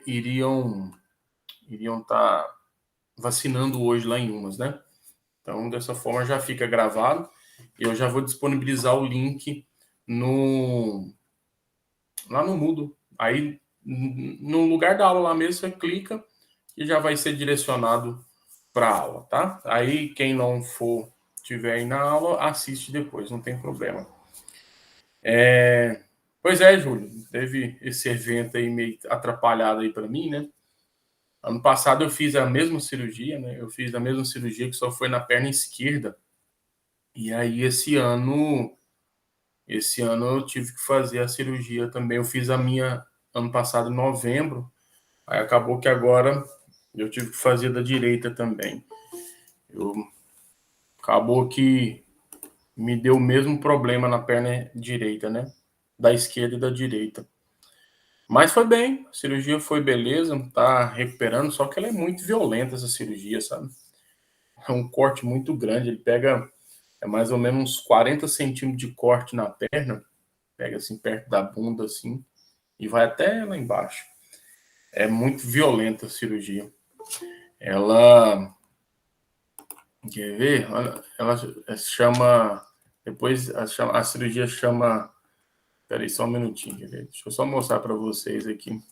iriam estar vacinando hoje lá em Umas, né? Então, dessa forma, já fica gravado. E eu já vou disponibilizar o link lá no Moodle. Aí, no lugar da aula lá mesmo, você clica e já vai ser direcionado para a aula, tá? Aí, quem não tiver aí na aula, assiste depois, não tem problema. Pois é, Júlio, teve esse evento aí meio atrapalhado aí para mim, né? Ano passado eu fiz a mesma cirurgia, né? Eu fiz a mesma cirurgia que só foi na perna esquerda. E aí esse ano eu tive que fazer a cirurgia também. Eu fiz a minha ano passado em novembro. Aí acabou que agora eu tive que fazer da direita também. Acabou que me deu o mesmo problema na perna direita, né? Da esquerda e da direita. Mas foi bem, a cirurgia foi beleza, tá recuperando, só que ela é muito violenta, essa cirurgia, sabe? É um corte muito grande, ele pega mais ou menos uns 40 centímetros de corte na perna, pega assim perto da bunda, assim, e vai até lá embaixo. É muito violenta a cirurgia. Ela, quer ver? Ela chama, depois a cirurgia chama, peraí só um minutinho, quer ver? Deixa eu só mostrar para vocês aqui.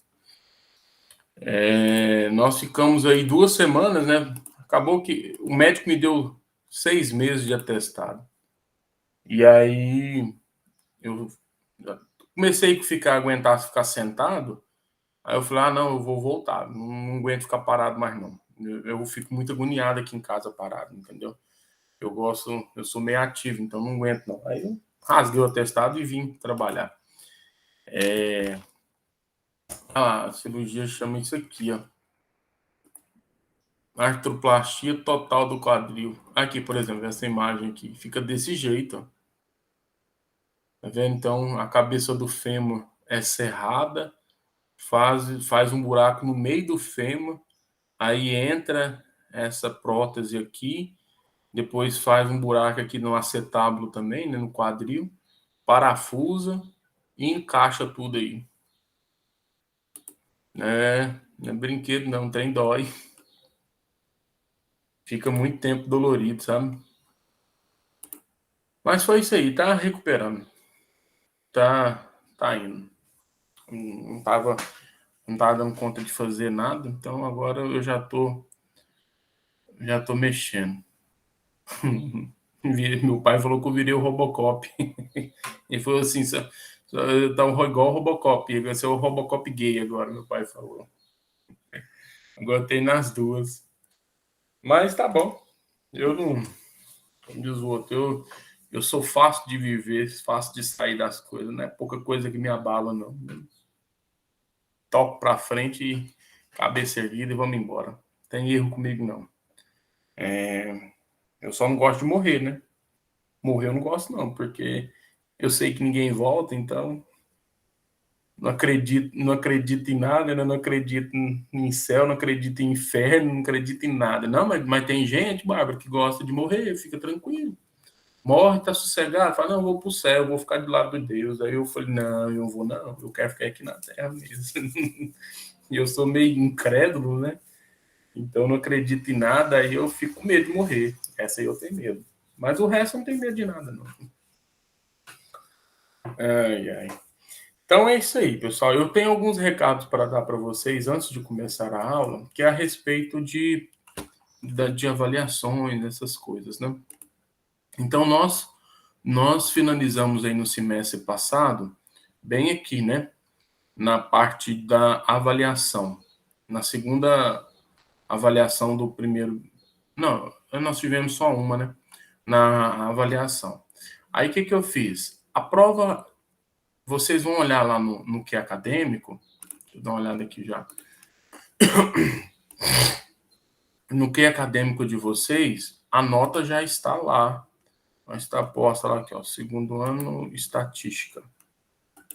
Nós ficamos aí 2 semanas, né? Acabou que o médico me deu 6 meses de atestado. E aí eu comecei a aguentar ficar sentado. Aí eu falei, não, eu vou voltar. Não aguento ficar parado mais, não. Eu fico muito agoniado aqui em casa parado, entendeu? Eu sou meio ativo, então não aguento, não. Aí eu rasguei o atestado e vim trabalhar. A cirurgia chama isso aqui, ó. Artroplastia total do quadril. Aqui, por exemplo, essa imagem aqui fica desse jeito, ó. Tá vendo? Então, a cabeça do fêmur é serrada, faz um buraco no meio do fêmur, aí entra essa prótese aqui, depois faz um buraco aqui no acetábulo também, né, no quadril, parafusa e encaixa tudo aí. Não é brinquedo não, tem dói. Fica muito tempo dolorido, sabe? Mas foi isso aí, tá recuperando. Tá indo. Não tava dando conta de fazer nada, então agora eu já tô mexendo. Meu pai falou que eu virei o Robocop. Ele falou assim, tá igual o Robocop, vai ser o Robocop gay agora, meu pai falou. Agora tem nas duas. Mas tá bom. Eu não, como diz o outro, eu sou fácil de viver, fácil de sair das coisas, não é pouca coisa que me abala, não. Toco pra frente e cabeça erguida e vamos embora. Tem erro comigo, não. Eu só não gosto de morrer, né? Morrer eu não gosto, não, porque eu sei que ninguém volta, então não acredito em nada, né? Não acredito em céu, não acredito em inferno, não acredito em nada. Não, mas tem gente, Bárbara, que gosta de morrer, fica tranquilo. Morre, tá sossegado, fala, não, eu vou pro céu, eu vou ficar do lado de Deus. Aí eu falei, não, eu vou não, eu quero ficar aqui na terra mesmo. E eu sou meio incrédulo, né? Então não acredito em nada, aí eu fico com medo de morrer. Essa aí eu tenho medo. Mas o resto eu não tenho medo de nada, não. Ai, ai. Então é isso aí, pessoal. Eu tenho alguns recados para dar para vocês antes de começar a aula, que é a respeito de avaliações, essas coisas, né? Então nós finalizamos aí no semestre passado, bem aqui, né? Na parte da avaliação. Na segunda avaliação do primeiro. Não, nós tivemos só uma, né? Na avaliação. Aí o que eu fiz? A prova, vocês vão olhar lá no que é acadêmico. Deixa eu dar uma olhada aqui já. No que é acadêmico de vocês, a nota já está lá. Está posta lá aqui, ó, segundo ano, estatística.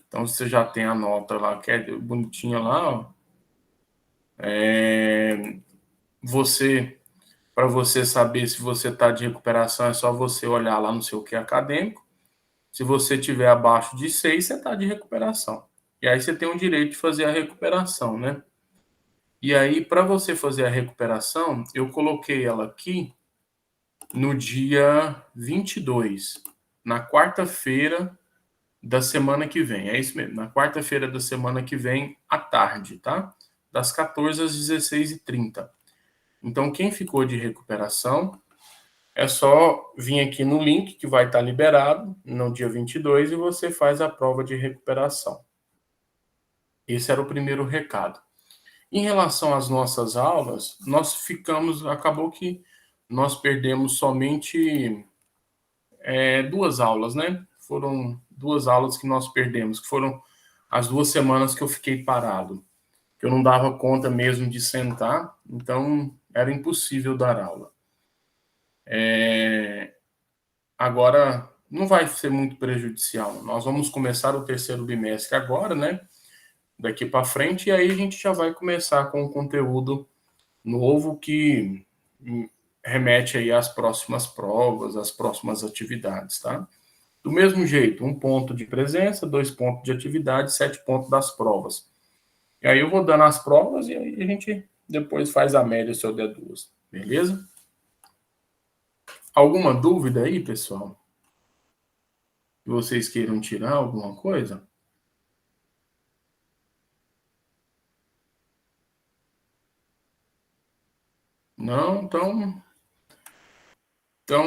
Então, você já tem a nota lá, que é bonitinha lá, ó. Para você saber se você está de recuperação, é só você olhar lá no seu que é acadêmico. Se você tiver abaixo de 6, você está de recuperação. E aí você tem o direito de fazer a recuperação, né? E aí, para você fazer a recuperação, eu coloquei ela aqui no dia 22, na quarta-feira da semana que vem. É isso mesmo, na quarta-feira da semana que vem, à tarde, tá? Das 14 às 16h30. Então, quem ficou de recuperação, é só vir aqui no link que vai estar liberado no dia 22 e você faz a prova de recuperação. Esse era o primeiro recado. Em relação às nossas aulas, acabou que nós perdemos somente 2 aulas, né? Foram 2 aulas que nós perdemos, que foram as 2 semanas que eu fiquei parado, que eu não dava conta mesmo de sentar, então era impossível dar aula. Agora, não vai ser muito prejudicial. Nós vamos começar o terceiro bimestre agora, né? Daqui para frente, e aí a gente já vai começar com um conteúdo novo que remete aí às próximas provas, às próximas atividades, tá? Do mesmo jeito, 1 ponto de presença, 2 pontos de atividade, 7 pontos das provas. E aí eu vou dando as provas e aí a gente depois faz a média se eu der 2, beleza? Alguma dúvida aí, pessoal? Que vocês queiram tirar alguma coisa? Não? Então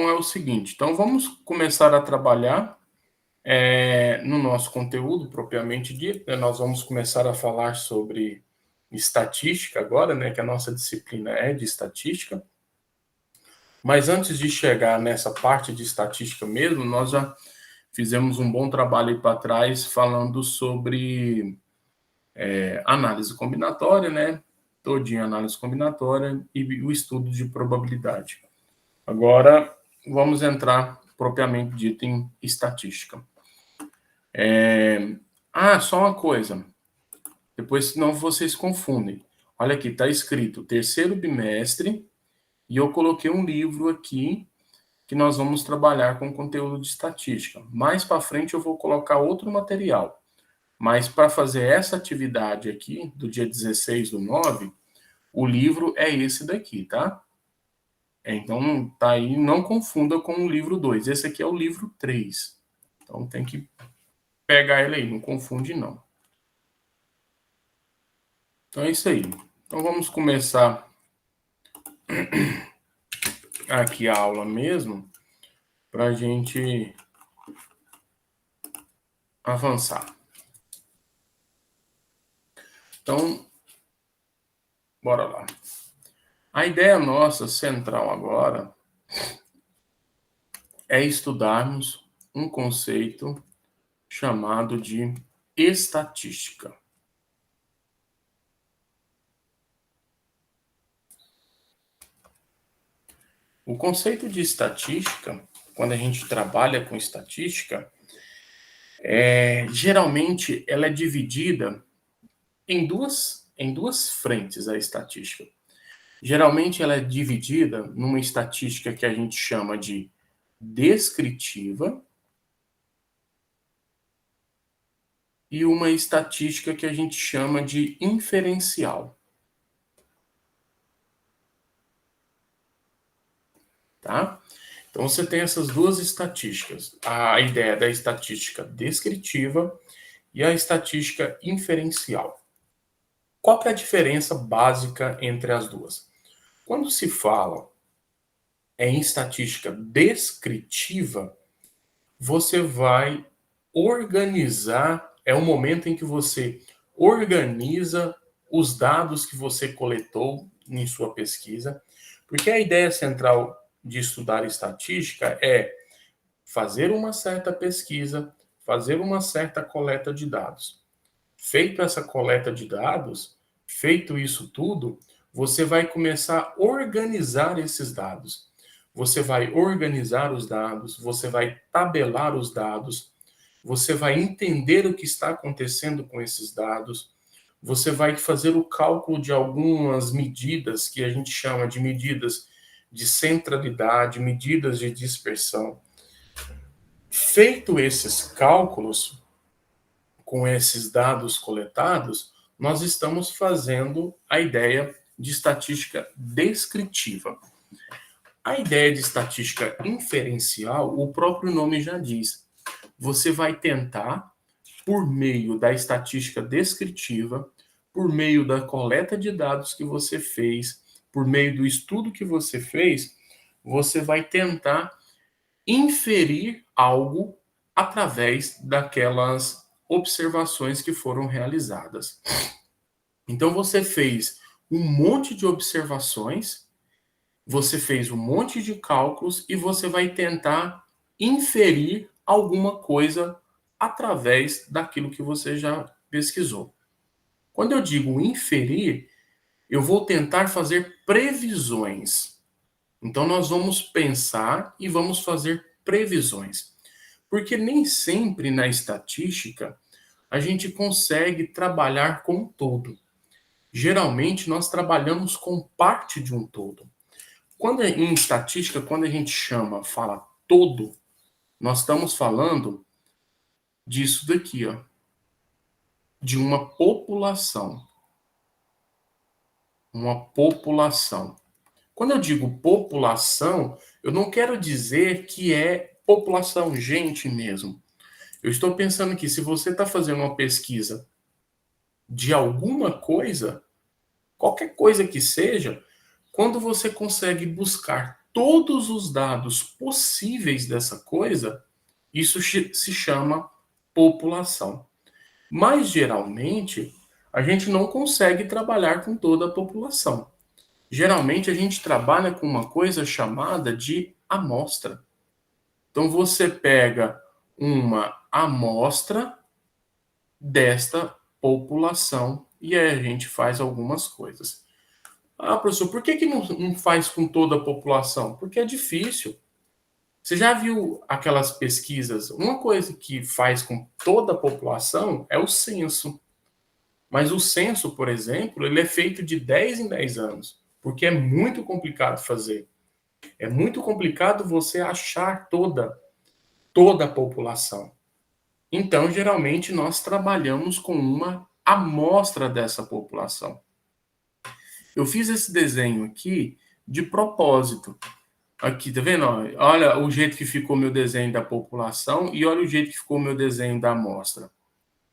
é o seguinte, então vamos começar a trabalhar no nosso conteúdo propriamente dito, né? Nós vamos começar a falar sobre estatística agora, né? Que a nossa disciplina é de estatística. Mas antes de chegar nessa parte de estatística mesmo, nós já fizemos um bom trabalho aí para trás falando sobre análise combinatória, né? Todinha análise combinatória e o estudo de probabilidade. Agora, vamos entrar propriamente dito em estatística. Só uma coisa. Depois, senão vocês confundem. Olha aqui, está escrito terceiro bimestre e eu coloquei um livro aqui que nós vamos trabalhar com conteúdo de estatística. Mais para frente eu vou colocar outro material. Mas para fazer essa atividade aqui, do dia 16/9, o livro é esse daqui, tá? Então, tá aí, não confunda com o livro 2. Esse aqui é o livro 3. Então, tem que pegar ele aí, não confunde não. Então, é isso aí. Então, vamos começar aqui a aula mesmo, para a gente avançar. Então, bora lá. A ideia nossa central agora é estudarmos um conceito chamado de estatística. O conceito de estatística, quando a gente trabalha com estatística, geralmente ela é dividida em duas frentes, a estatística. Geralmente ela é dividida numa estatística que a gente chama de descritiva e uma estatística que a gente chama de inferencial. Tá? Então você tem essas duas estatísticas, a ideia da estatística descritiva e a estatística inferencial. Qual que é a diferença básica entre as duas? Quando se fala em estatística descritiva, você vai organizar, é o momento em que você organiza os dados que você coletou em sua pesquisa, porque a ideia central de estudar estatística é fazer uma certa pesquisa, fazer uma certa coleta de dados. Feito essa coleta de dados, feito isso tudo, você vai começar a organizar esses dados. Você vai organizar os dados, você vai tabelar os dados, você vai entender o que está acontecendo com esses dados, você vai fazer o cálculo de algumas medidas que a gente chama de medidas de centralidade, medidas de dispersão. Feito esses cálculos com esses dados coletados, nós estamos fazendo a ideia de estatística descritiva. A ideia de estatística inferencial, o próprio nome já diz. Você vai tentar, por meio da estatística descritiva, por meio da coleta de dados que você fez, por meio do estudo que você fez, você vai tentar inferir algo através daquelas observações que foram realizadas. Então você fez um monte de observações, você fez um monte de cálculos e você vai tentar inferir alguma coisa através daquilo que você já pesquisou. Quando eu digo inferir, eu vou tentar fazer previsões. Então nós vamos pensar e vamos fazer previsões. Porque nem sempre na estatística a gente consegue trabalhar com o todo. Geralmente nós trabalhamos com parte de um todo. Quando em estatística, quando a gente fala todo, nós estamos falando disso daqui, ó, de uma população. Uma população. Quando eu digo população, eu não quero dizer que é população, gente mesmo. Eu estou pensando que se você está fazendo uma pesquisa de alguma coisa, qualquer coisa que seja, quando você consegue buscar todos os dados possíveis dessa coisa, isso se chama população. Mas geralmente a gente não consegue trabalhar com toda a população. Geralmente a gente trabalha com uma coisa chamada de amostra. Então você pega uma amostra desta população e aí a gente faz algumas coisas. Ah, professor, por que não faz com toda a população? Porque é difícil. Você já viu aquelas pesquisas? Uma coisa que faz com toda a população é o censo. Mas o censo, por exemplo, ele é feito de 10 em 10 anos, porque é muito complicado fazer. É muito complicado você achar toda a população. Então, geralmente, nós trabalhamos com uma amostra dessa população. Eu fiz esse desenho aqui de propósito. Aqui, tá vendo? Olha o jeito que ficou meu desenho da população e olha o jeito que ficou meu desenho da amostra.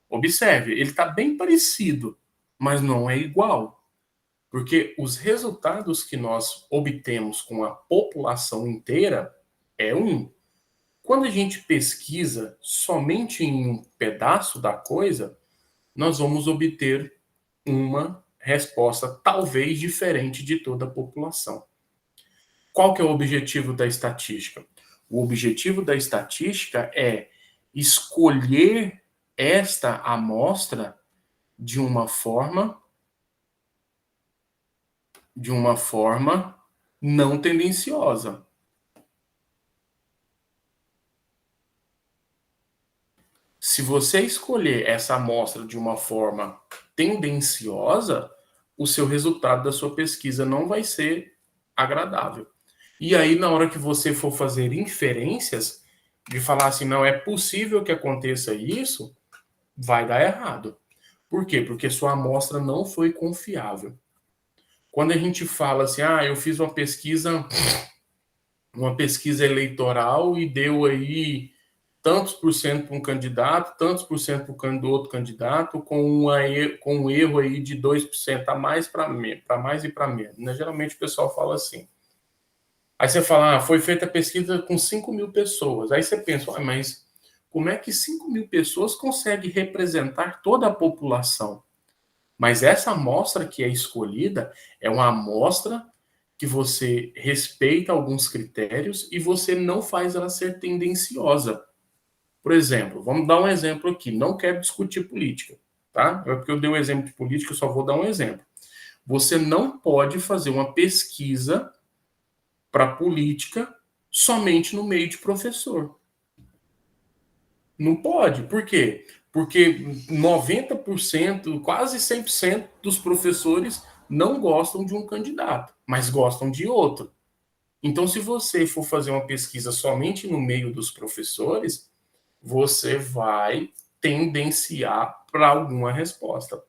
Observe, ele está bem parecido, mas não é igual. Porque os resultados que nós obtemos com a população inteira é um. Quando a gente pesquisa somente em um pedaço da coisa, nós vamos obter uma resposta talvez diferente de toda a população. Qual que é o objetivo da estatística? O objetivo da estatística é escolher esta amostra de uma forma não tendenciosa. Se você escolher essa amostra de uma forma tendenciosa, o seu resultado da sua pesquisa não vai ser agradável. E aí, na hora que você for fazer inferências, de falar assim, não é possível que aconteça isso, vai dar errado. Por quê? Porque sua amostra não foi confiável. Quando a gente fala assim, eu fiz uma pesquisa eleitoral e deu aí tantos por cento para um candidato, tantos por cento para o outro candidato, com um erro aí de 2% a mais para mais e para menos. Né? Geralmente o pessoal fala assim. Aí você fala, foi feita a pesquisa com 5.000 pessoas. Aí você pensa, mas como é que 5.000 pessoas conseguem representar toda a população? Mas essa amostra que é escolhida é uma amostra que você respeita alguns critérios e você não faz ela ser tendenciosa. Por exemplo, vamos dar um exemplo aqui. Não quero discutir política, tá? É porque eu dei um exemplo de política, eu só vou dar um exemplo. Você não pode fazer uma pesquisa para política somente no meio de professor. Não pode. Por quê? Porque 90%, quase 100% dos professores não gostam de um candidato, mas gostam de outro. Então, se você for fazer uma pesquisa somente no meio dos professores, você vai tendenciar para alguma resposta.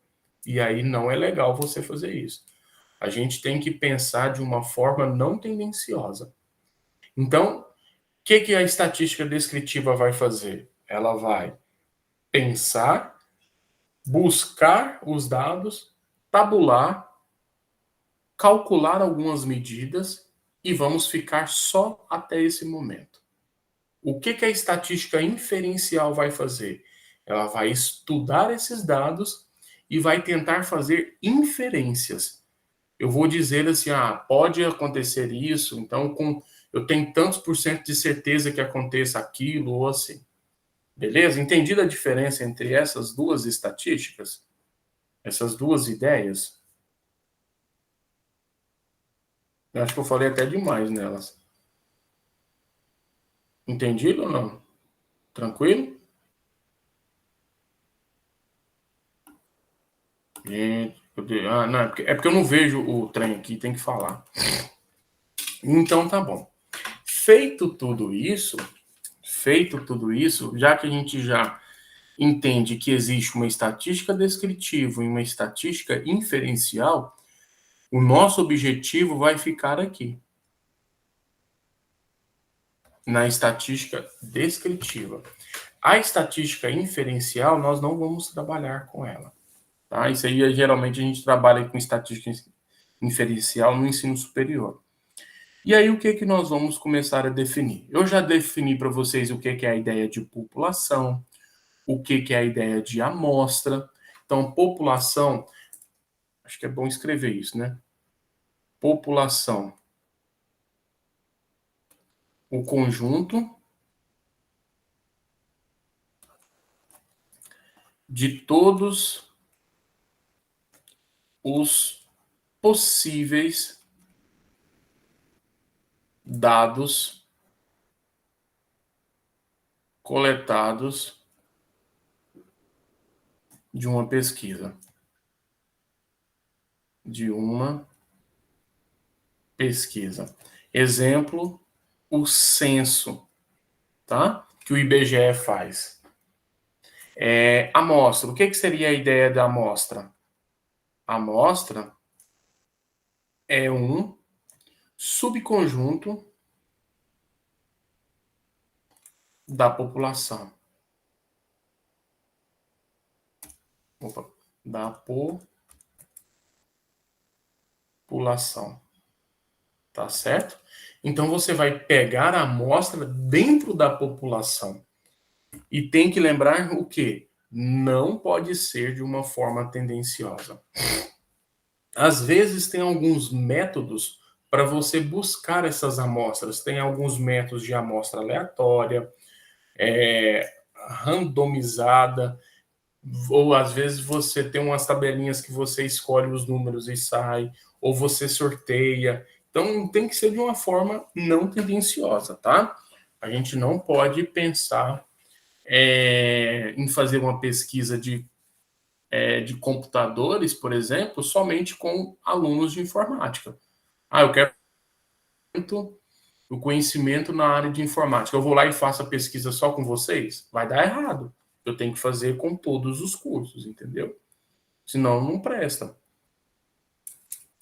E aí não é legal você fazer isso. A gente tem que pensar de uma forma não tendenciosa. Então, o que a estatística descritiva vai fazer? Ela vai pensar, buscar os dados, tabular, calcular algumas medidas e vamos ficar só até esse momento. O que a estatística inferencial vai fazer? Ela vai estudar esses dados e vai tentar fazer inferências. Eu vou dizer assim, pode acontecer isso, então eu tenho tantos por cento de certeza que aconteça aquilo ou assim. Beleza? Entendida a diferença entre essas duas estatísticas? Essas duas ideias? Eu acho que eu falei até demais nelas. Entendido ou não? Tranquilo? Gente, não, é porque eu não vejo o trem aqui, tem que falar. Então tá bom. Feito tudo isso, já que a gente já entende que existe uma estatística descritiva e uma estatística inferencial, o nosso objetivo vai ficar aqui, na estatística descritiva. A estatística inferencial, nós não vamos trabalhar com ela. Tá? Isso aí, geralmente, a gente trabalha com estatística inferencial no ensino superior. E aí, o que nós vamos começar a definir? Eu já defini para vocês o que é a ideia de população, o que é a ideia de amostra. Então, população, acho que é bom escrever isso, né? População, o conjunto de todos os possíveis dados coletados de uma pesquisa. De uma pesquisa. Exemplo, o censo, tá? Que o IBGE faz. Amostra. O que seria a ideia da amostra? A amostra é um subconjunto da população. Da população. Tá certo? Então você vai pegar a amostra dentro da população. E tem que lembrar o quê? Não pode ser de uma forma tendenciosa. Às vezes tem alguns métodos para você buscar essas amostras. Tem alguns métodos de amostra aleatória, randomizada, ou às vezes você tem umas tabelinhas que você escolhe os números e sai, ou você sorteia. Então tem que ser de uma forma não tendenciosa, tá? A gente não pode pensar em fazer uma pesquisa de computadores, por exemplo, somente com alunos de informática. Eu quero o conhecimento na área de informática. Eu vou lá e faço a pesquisa só com vocês? Vai dar errado. Eu tenho que fazer com todos os cursos, entendeu? Senão não presta.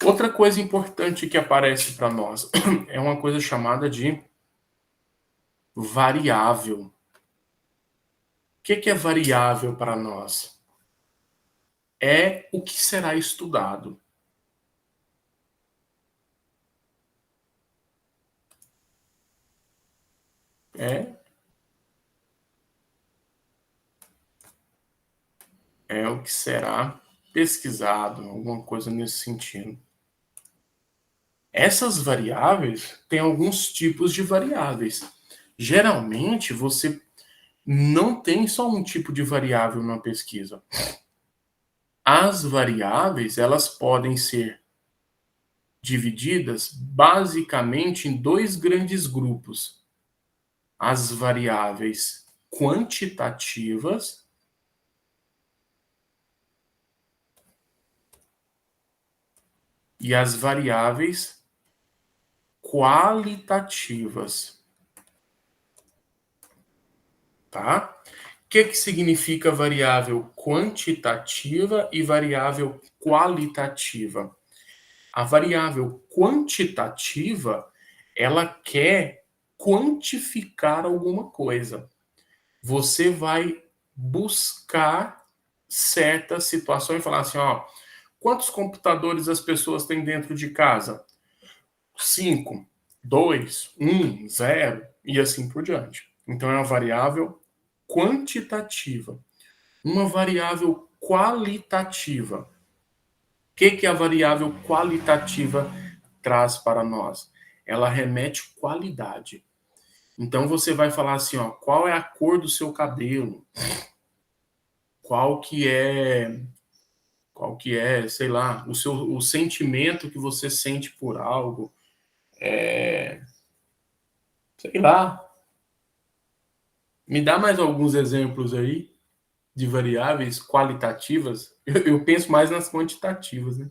Outra coisa importante que aparece para nós é uma coisa chamada de variável. O que é variável para nós? É o que será estudado. É o que será pesquisado, alguma coisa nesse sentido. Essas variáveis têm alguns tipos de variáveis. Geralmente, você não tem só um tipo de variável na pesquisa. As variáveis, elas podem ser divididas basicamente em dois grandes grupos. As variáveis quantitativas e as variáveis qualitativas. Tá? que significa variável quantitativa e variável qualitativa? A variável quantitativa, ela quer quantificar alguma coisa. Você vai buscar certas situações e falar assim, ó, quantos computadores as pessoas têm dentro de casa? 5, 2, 1, 0 e assim por diante. Então é uma variável quantitativa. Uma variável qualitativa. O que a variável qualitativa traz para nós? Ela remete qualidade. Então você vai falar assim, ó, qual é a cor do seu cabelo? Qual que é, sei lá, o sentimento que você sente por algo? Sei lá. Me dá mais alguns exemplos aí de variáveis qualitativas. Eu penso mais nas quantitativas, né?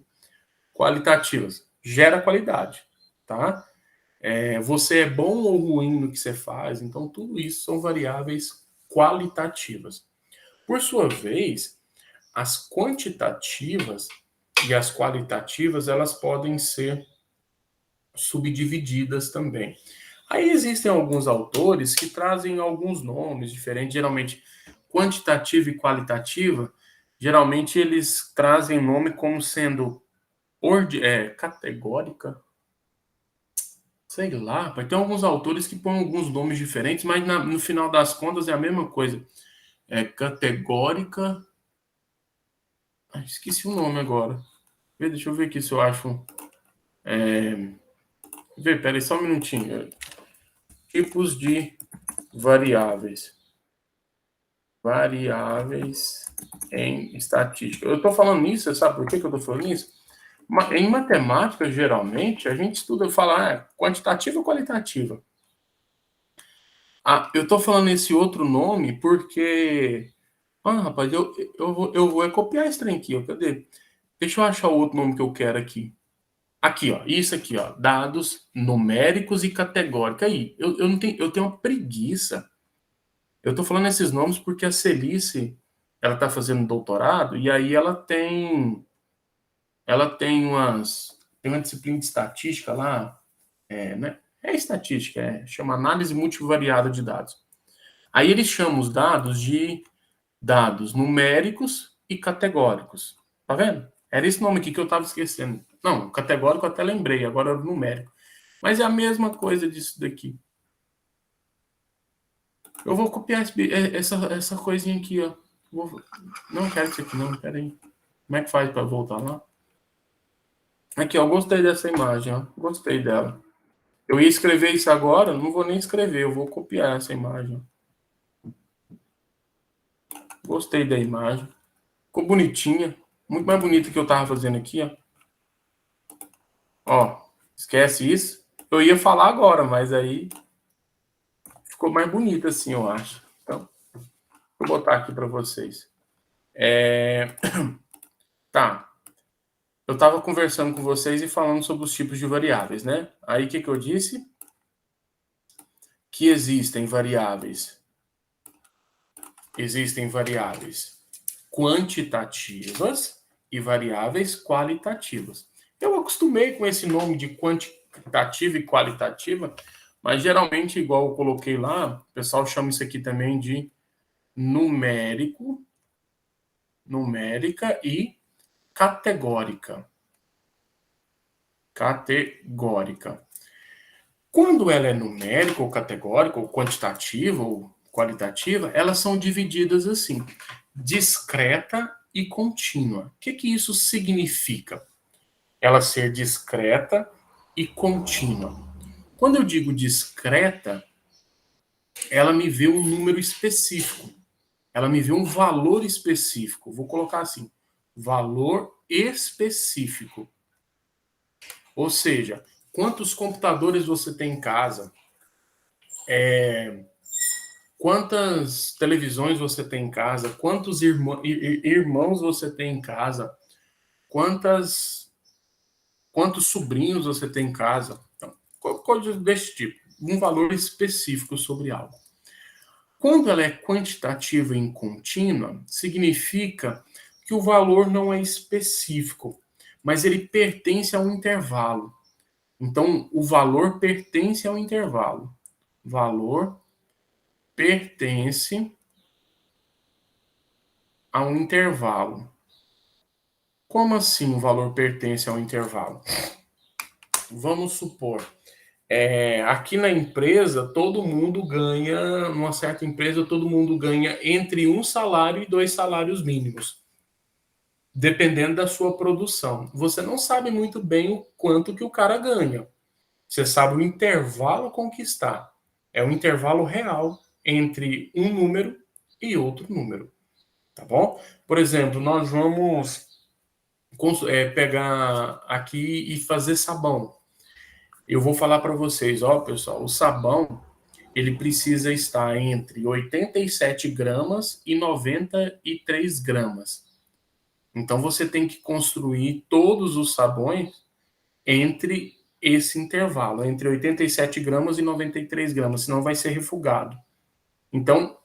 Qualitativas. Gera qualidade, tá? Você é bom ou ruim no que você faz, então tudo isso são variáveis qualitativas. Por sua vez, as quantitativas e as qualitativas, elas podem ser subdivididas também. Aí existem alguns autores que trazem alguns nomes diferentes, geralmente quantitativa e qualitativa, geralmente eles trazem nome como sendo categórica, sei lá, tem alguns autores que põem alguns nomes diferentes, mas no final das contas é a mesma coisa. Categórica. Esqueci o nome agora. Deixa eu ver aqui se eu acho. Peraí, só um minutinho. Tipos de variáveis. Variáveis em estatística. Eu estou falando isso, sabe por que eu estou falando isso? Em matemática, geralmente, a gente estuda falar quantitativa ou qualitativa. Eu estou falando esse outro nome porque. Rapaz, eu vou copiar esse trem aqui, ó. Cadê? Deixa eu achar o outro nome que eu quero aqui. Aqui, ó. Isso aqui, ó. Dados numéricos e categóricos. Aí, eu tenho uma preguiça. Eu estou falando esses nomes porque a Celice, ela está fazendo doutorado e aí ela tem uma disciplina de estatística lá, né? Estatística, chama análise multivariada de dados. Aí eles chamam os dados de dados numéricos e categóricos. Tá vendo? Era esse nome aqui que eu estava esquecendo. Não, categórico eu até lembrei, agora é o numérico. Mas é a mesma coisa disso daqui. Eu vou copiar essa coisinha aqui, ó. Não quero isso aqui, não. Pera aí. Como é que faz para voltar lá? Aqui, ó. Gostei dessa imagem, ó. Gostei dela. Eu ia escrever isso agora, não vou nem escrever. Eu vou copiar essa imagem. Gostei da imagem. Ficou bonitinha. Muito mais bonita que eu tava fazendo aqui, ó. Ó, esquece isso. Eu ia falar agora, mas aí ficou mais bonita assim, eu acho. Então, vou botar aqui para vocês. Tá. Eu estava conversando com vocês e falando sobre os tipos de variáveis, né? Aí o que eu disse? Que existem variáveis quantitativas e variáveis qualitativas. Eu acostumei com esse nome de quantitativa e qualitativa, mas geralmente, igual eu coloquei lá, o pessoal chama isso aqui também de numérica e categórica. Quando ela é numérica ou categórica, ou quantitativa ou qualitativa, elas são divididas assim, discreta e contínua. O que isso significa? Ela ser discreta e contínua. Quando eu digo discreta, ela me vê um número específico. Ela me vê um valor específico. Vou colocar assim, valor específico. Ou seja, quantos computadores você tem em casa? Quantas televisões você tem em casa? Quantos irmãos você tem em casa? Quantos sobrinhos você tem em casa? Então, coisas desse tipo. Um valor específico sobre algo. Quando ela é quantitativa e contínua, significa que o valor não é específico, mas ele pertence a um intervalo. Então, o valor pertence ao intervalo. Valor pertence a um intervalo. Como assim o valor pertence ao intervalo? Vamos supor, aqui na empresa, todo mundo ganha, numa certa empresa, todo mundo ganha entre 1 salário e 2 salários mínimos, dependendo da sua produção. Você não sabe muito bem o quanto que o cara ganha. Você sabe o intervalo com que está. É um intervalo real entre um número e outro número, tá bom? Por exemplo, nós vamos pegar aqui e fazer sabão. Eu vou falar para vocês, ó, pessoal, o sabão ele precisa estar entre 87 gramas e 93 gramas. Então você tem que construir todos os sabões entre esse intervalo, entre 87 gramas e 93 gramas, senão vai ser refugado. Então,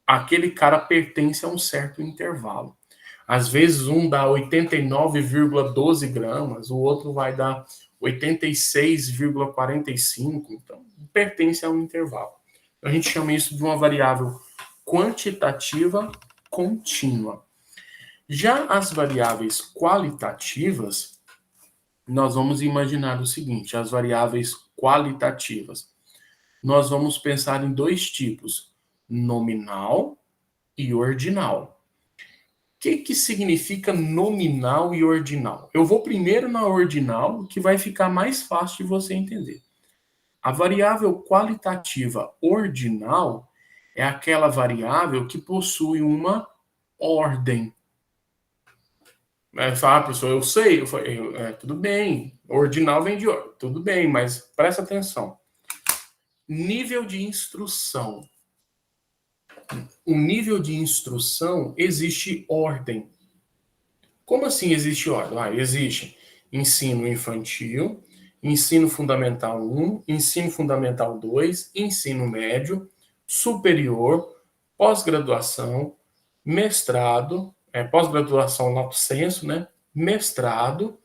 aquele cara pertence a um certo intervalo. Às vezes um dá 89,12 gramas, o outro vai dar 86,45, então pertence a um intervalo. A gente chama isso de uma variável quantitativa contínua. Já as variáveis qualitativas, nós vamos imaginar o seguinte, as variáveis qualitativas. Nós vamos pensar em dois tipos, nominal e ordinal. O que significa nominal e ordinal? Eu vou primeiro na ordinal, que vai ficar mais fácil de você entender. A variável qualitativa ordinal é aquela variável que possui uma ordem. Professor, eu sei. Tudo bem. Ordinal vem de ordem. Tudo bem, mas presta atenção. Nível de instrução. O nível de instrução existe ordem. Como assim existe ordem? Existe ensino infantil, ensino fundamental 1, ensino fundamental 2, ensino médio, superior, pós-graduação, mestrado, pós-graduação lato sensu, né? Mestrado,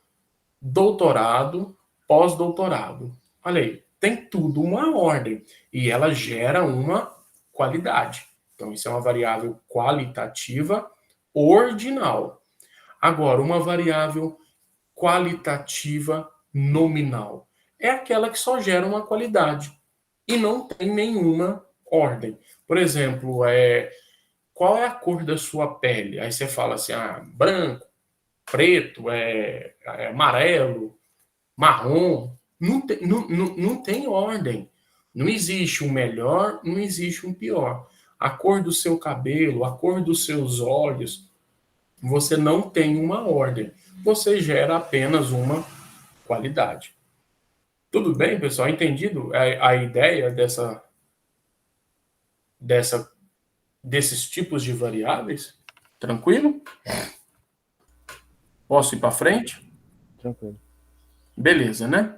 doutorado, pós-doutorado. Olha aí, tem tudo uma ordem e ela gera uma qualidade. Então, isso é uma variável qualitativa ordinal. Agora, uma variável qualitativa nominal é aquela que só gera uma qualidade e não tem nenhuma ordem. Por exemplo, qual é a cor da sua pele? Aí você fala assim, branco, preto, amarelo, marrom. Não tem ordem. Não existe um melhor, não existe um pior. A cor do seu cabelo, a cor dos seus olhos, você não tem uma ordem. Você gera apenas uma qualidade. Tudo bem, pessoal? Entendido a ideia desses tipos de variáveis? Tranquilo? Posso ir para frente? Tranquilo. Beleza, né?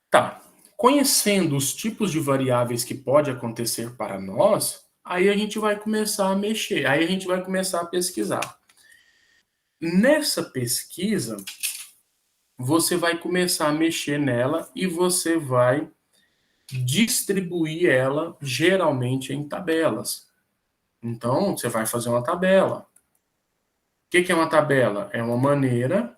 Tá. Conhecendo os tipos de variáveis que pode acontecer para nós, aí a gente vai começar a mexer, aí a gente vai começar a pesquisar. Nessa pesquisa, você vai começar a mexer nela e você vai distribuir ela geralmente em tabelas. Então, você vai fazer uma tabela. O que é uma tabela? É uma maneira.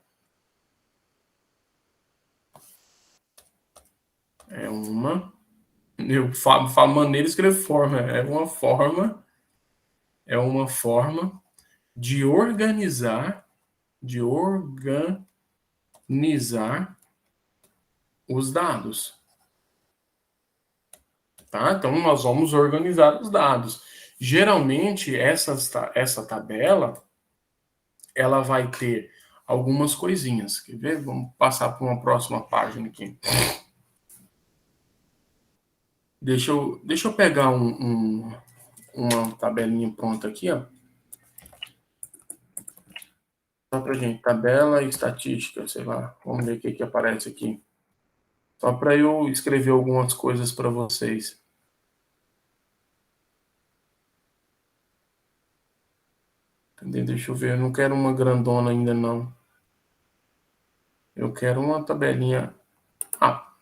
Eu falo maneira e escrevo forma. É uma forma de organizar os dados. Tá? Então, nós vamos organizar os dados. Geralmente, essa tabela, ela vai ter algumas coisinhas. Quer ver? Vamos passar para uma próxima página aqui. Deixa eu pegar uma tabelinha pronta aqui, ó. Só pra gente, tabela e estatística, sei lá. Vamos ver o que aparece aqui. Só para eu escrever algumas coisas para vocês. Cadê? Deixa eu ver. Eu não quero uma grandona ainda, não. Eu quero uma tabelinha. Ah,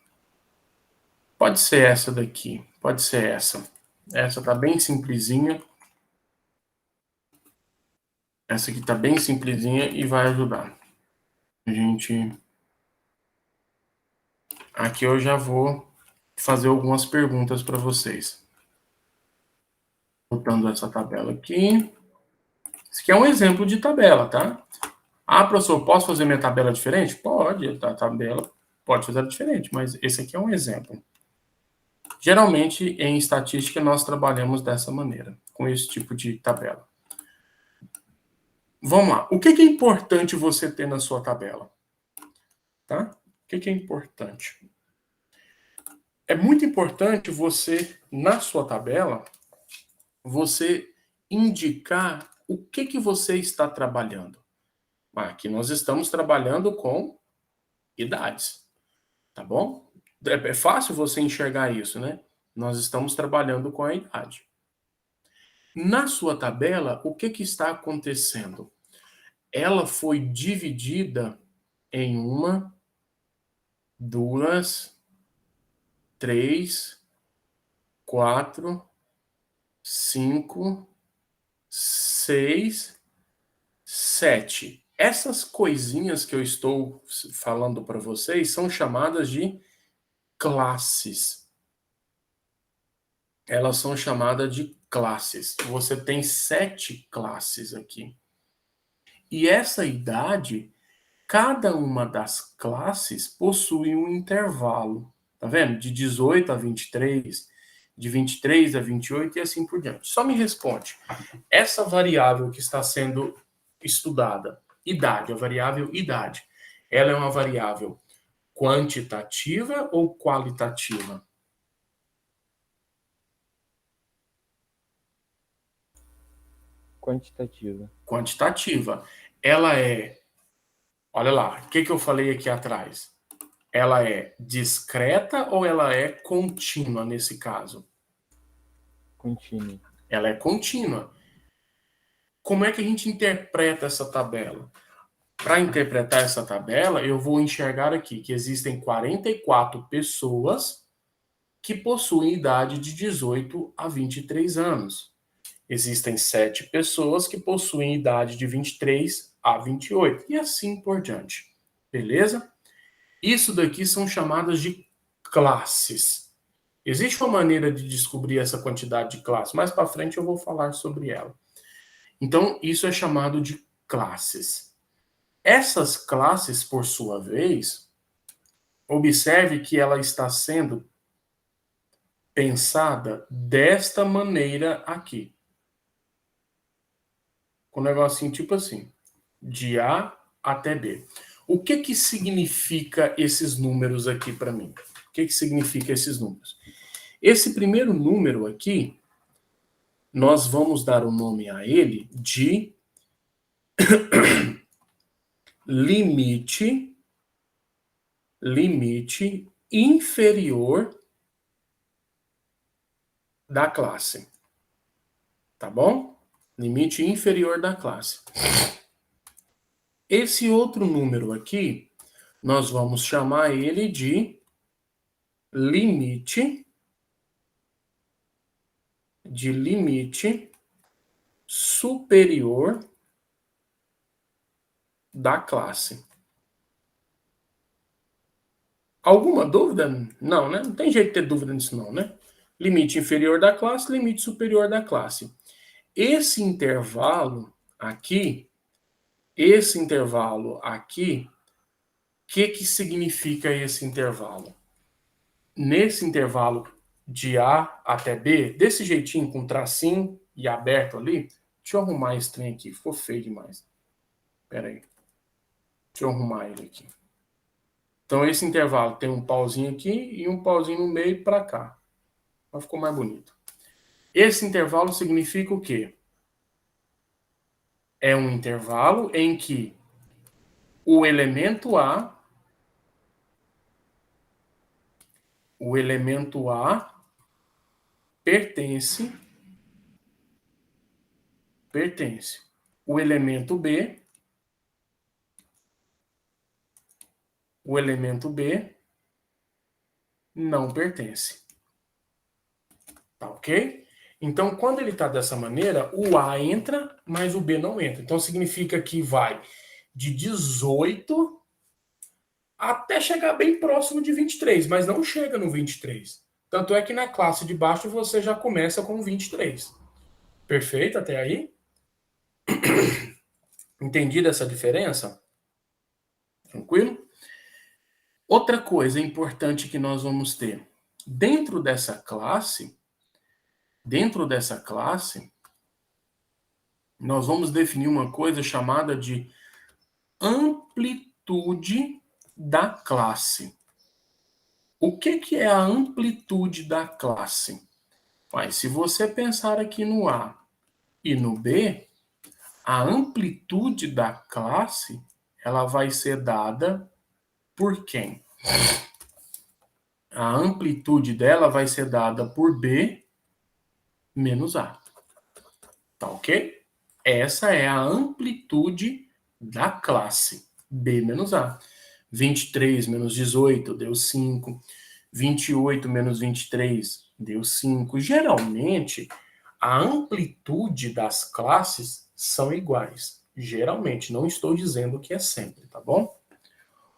pode ser essa daqui. Pode ser essa. Essa tá bem simplesinha. Essa aqui tá bem simplesinha e vai ajudar. Gente, aqui eu já vou fazer algumas perguntas para vocês. Botando essa tabela aqui. Isso aqui é um exemplo de tabela, tá? Ah, professor, posso fazer minha tabela diferente? Pode, a tabela pode fazer diferente, mas esse aqui é um exemplo. Geralmente, em estatística, nós trabalhamos dessa maneira, com esse tipo de tabela. Vamos lá. O que é importante você ter na sua tabela? Tá? O que é importante? É muito importante você, na sua tabela, você indicar o que você está trabalhando. Aqui nós estamos trabalhando com idades, tá bom? É fácil você enxergar isso, né? Nós estamos trabalhando com a idade. Na sua tabela, o que está acontecendo? Ela foi dividida em uma, duas, três, quatro, cinco, seis, sete. Essas coisinhas que eu estou falando para vocês são chamadas de classes. Elas são chamadas de classes. Você tem 7 classes aqui. E essa idade, cada uma das classes possui um intervalo. Tá vendo? De 18 a 23, de 23 a 28 e assim por diante. Só me responde. Essa variável que está sendo estudada, idade, a variável idade, ela é uma variável quantitativa ou qualitativa? Quantitativa. Quantitativa. Ela é, olha lá, o que eu falei aqui atrás? Ela é discreta ou ela é contínua nesse caso? Contínua. Ela é contínua. Como é que a gente interpreta essa tabela? Para interpretar essa tabela, eu vou enxergar aqui que existem 44 pessoas que possuem idade de 18 a 23 anos. Existem 7 pessoas que possuem idade de 23 a 28 e assim por diante. Beleza? Isso daqui são chamadas de classes. Existe uma maneira de descobrir essa quantidade de classes. Mais para frente eu vou falar sobre ela. Então, isso é chamado de classes. Essas classes, por sua vez, observe que ela está sendo pensada desta maneira aqui. Com um negocinho tipo assim, de A até B. O que significa esses números aqui para mim? O que significa esses números? Esse primeiro número aqui, nós vamos dar o nome a ele de limite inferior da classe. Tá bom? Limite inferior da classe. Esse outro número aqui, nós vamos chamar ele de limite superior da classe. Alguma dúvida? Não, né? Não tem jeito de ter dúvida nisso não, né? Limite inferior da classe, limite superior da classe. Esse intervalo aqui, o que significa esse intervalo? Nesse intervalo de A até B, desse jeitinho, com tracinho e aberto ali, deixa eu arrumar esse trem aqui, ficou feio demais. Pera aí. Deixa eu arrumar ele aqui. Então, esse intervalo tem um pauzinho aqui e um pauzinho no meio para cá. Mas ficou mais bonito. Esse intervalo significa o quê? É um intervalo em que o elemento A pertence. o elemento B não pertence. Tá ok? Então, quando ele está dessa maneira, o A entra, mas o B não entra. Então, significa que vai de 18 até chegar bem próximo de 23, mas não chega no 23. Tanto é que na classe de baixo você já começa com 23. Perfeito até aí? Entendido essa diferença? Tranquilo? Outra coisa importante que nós vamos ter. Dentro dessa classe, nós vamos definir uma coisa chamada de amplitude da classe. O que é a amplitude da classe? Mas se você pensar aqui no A e no B, a amplitude da classe ela vai ser dada por quem? A amplitude dela vai ser dada por B menos A. Tá ok? Essa é a amplitude da classe B menos A. 23 menos 18 deu 5. 28 menos 23 deu 5. Geralmente, a amplitude das classes são iguais. Geralmente, não estou dizendo que é sempre, tá bom?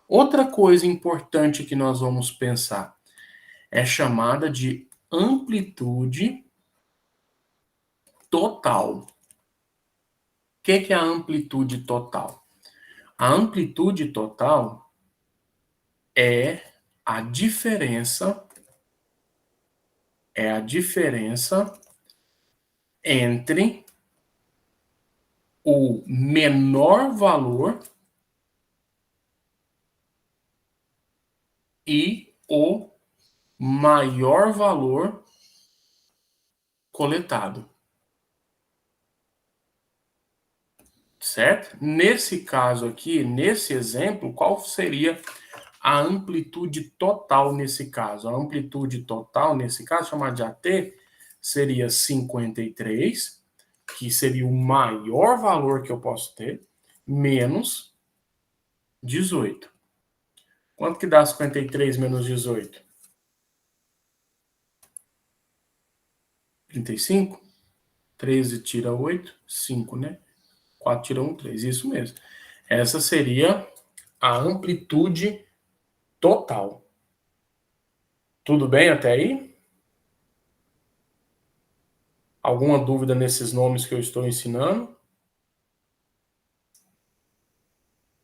Outra coisa importante que nós vamos pensar é chamada de amplitude total. O que é a amplitude total? A amplitude total é a diferença entre o menor valor e o maior valor coletado. Certo? Nesse caso aqui, nesse exemplo, qual seria a amplitude total nesse caso? A amplitude total nesse caso, chamada de AT, seria 53, que seria o maior valor que eu posso ter, menos 18. Quanto que dá 53 menos 18? 35? 13 tira 8, 5, né? 4 tira 1, 3. Isso mesmo. Essa seria a amplitude total. Tudo bem até aí? Alguma dúvida nesses nomes que eu estou ensinando?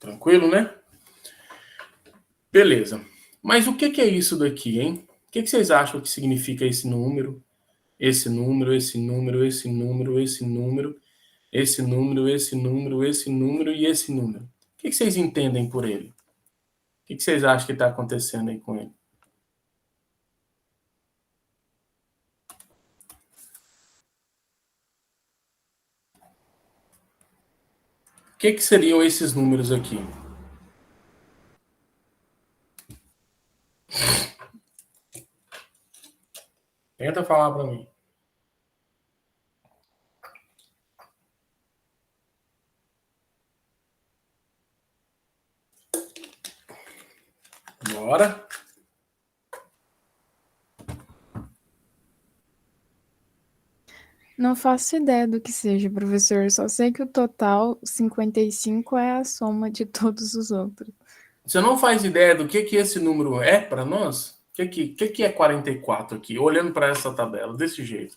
Tranquilo, né? Beleza. Mas o que é isso daqui, hein? O que vocês acham que significa esse número? Esse número, esse número, esse número, esse número, esse número, esse número, esse número e esse número. O que vocês entendem por ele? O que vocês acham que está acontecendo aí com ele? O que seriam esses números aqui? Tenta falar para mim. Bora. Não faço ideia do que seja, professor. Só sei que o total 55 é a soma de todos os outros. Você não faz ideia do que esse número é para nós? O que é 44 aqui? Olhando para essa tabela, desse jeito.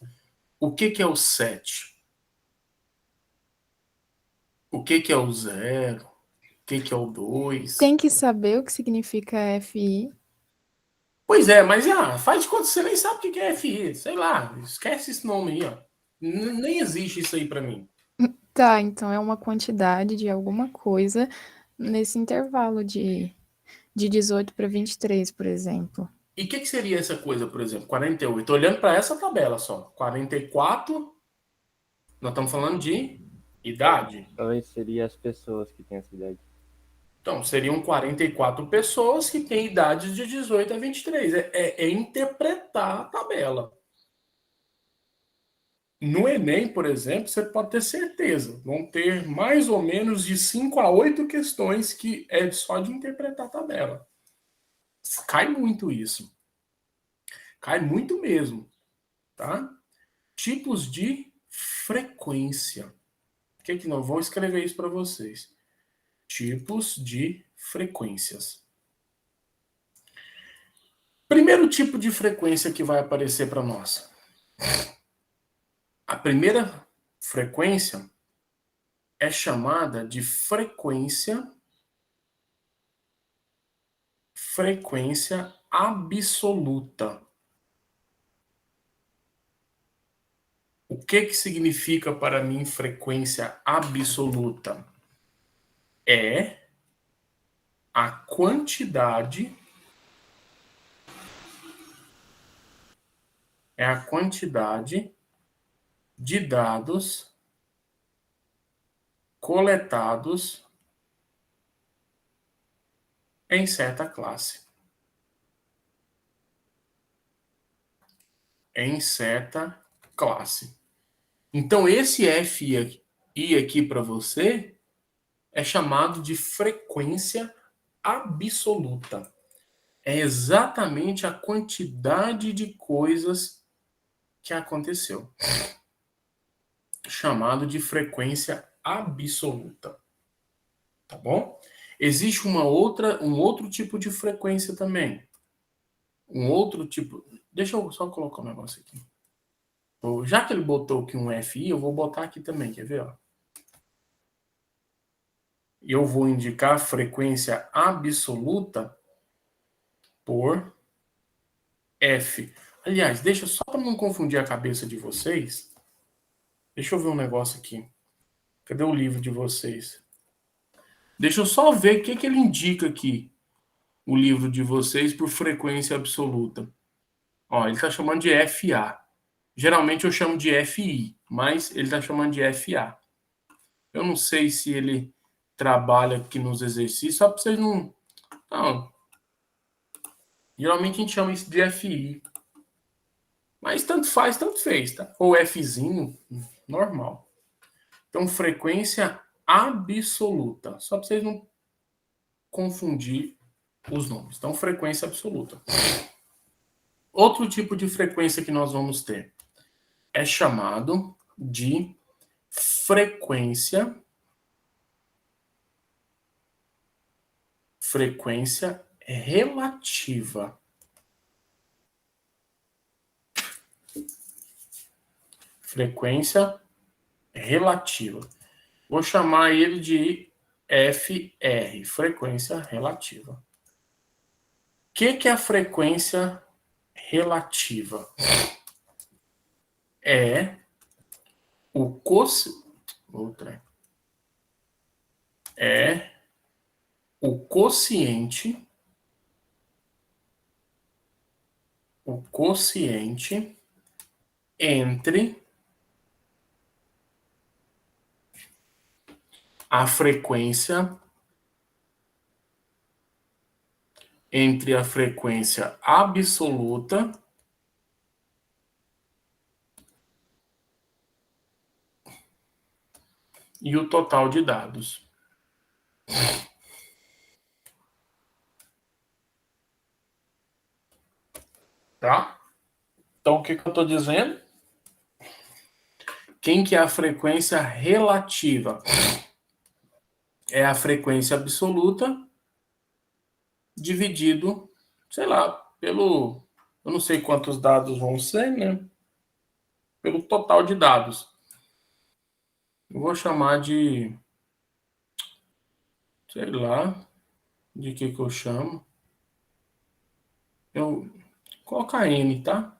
O que é o 7? O que é o 0? O que é o 2? Tem que saber o que significa FI. Pois é, mas faz de conta que você nem sabe o que é FI. Sei lá, esquece esse nome aí, ó. Nem existe isso aí para mim. Tá, então é uma quantidade de alguma coisa nesse intervalo de 18 para 23, por exemplo. E o que seria essa coisa, por exemplo? 48. Olhando para essa tabela só. 44, nós estamos falando de idade. Talvez seria as pessoas que têm essa idade. Então, seriam 44 pessoas que têm idades de 18 a 23. É interpretar a tabela. no Enem, por exemplo, você pode ter certeza, vão ter mais ou menos de 5 a 8 questões que é só de interpretar a tabela. Cai muito isso. Cai muito mesmo, tá? Tipos de frequência. O que não vou escrever isso para vocês? Tipos de frequências. Primeiro tipo de frequência que vai aparecer para nós. A primeira frequência é chamada de frequência absoluta. O que significa para mim frequência absoluta? É a quantidade de dados coletados em certa classe. Então, esse FI aqui para você é chamado de frequência absoluta. É exatamente a quantidade de coisas que aconteceu. Chamado de frequência absoluta. Tá bom? Existe um outro tipo de frequência também. Um outro tipo... Deixa eu só colocar um negócio aqui. Já que ele botou aqui um FI, eu vou botar aqui também, quer ver? Ó? Eu vou indicar frequência absoluta por F. Aliás, deixa só para não confundir a cabeça de vocês. Deixa eu ver um negócio aqui. Cadê o livro de vocês? Deixa eu só ver o que ele indica aqui. O livro de vocês por frequência absoluta. Ó, ele está chamando de FA. Geralmente eu chamo de FI, mas ele está chamando de FA. Eu não sei se ele trabalha aqui nos exercícios, só para vocês não... Não. Geralmente a gente chama isso de FI. Mas tanto faz, tanto fez, tá? Ou Fzinho, normal. Então, frequência absoluta. Só para vocês não confundir os nomes. Então, frequência absoluta. Outro tipo de frequência que nós vamos ter é chamado de frequência relativa. Frequência relativa. Vou chamar ele de FR, frequência relativa. O que é a frequência relativa? É o quociente entre a frequência absoluta e o total de dados. Tá? Então, o que eu estou dizendo? Quem que é a frequência relativa? É a frequência absoluta dividido, sei lá, pelo... Eu não sei quantos dados vão ser, né? Pelo total de dados. Eu vou chamar de... Sei lá, de que eu chamo. Eu colocar N, tá?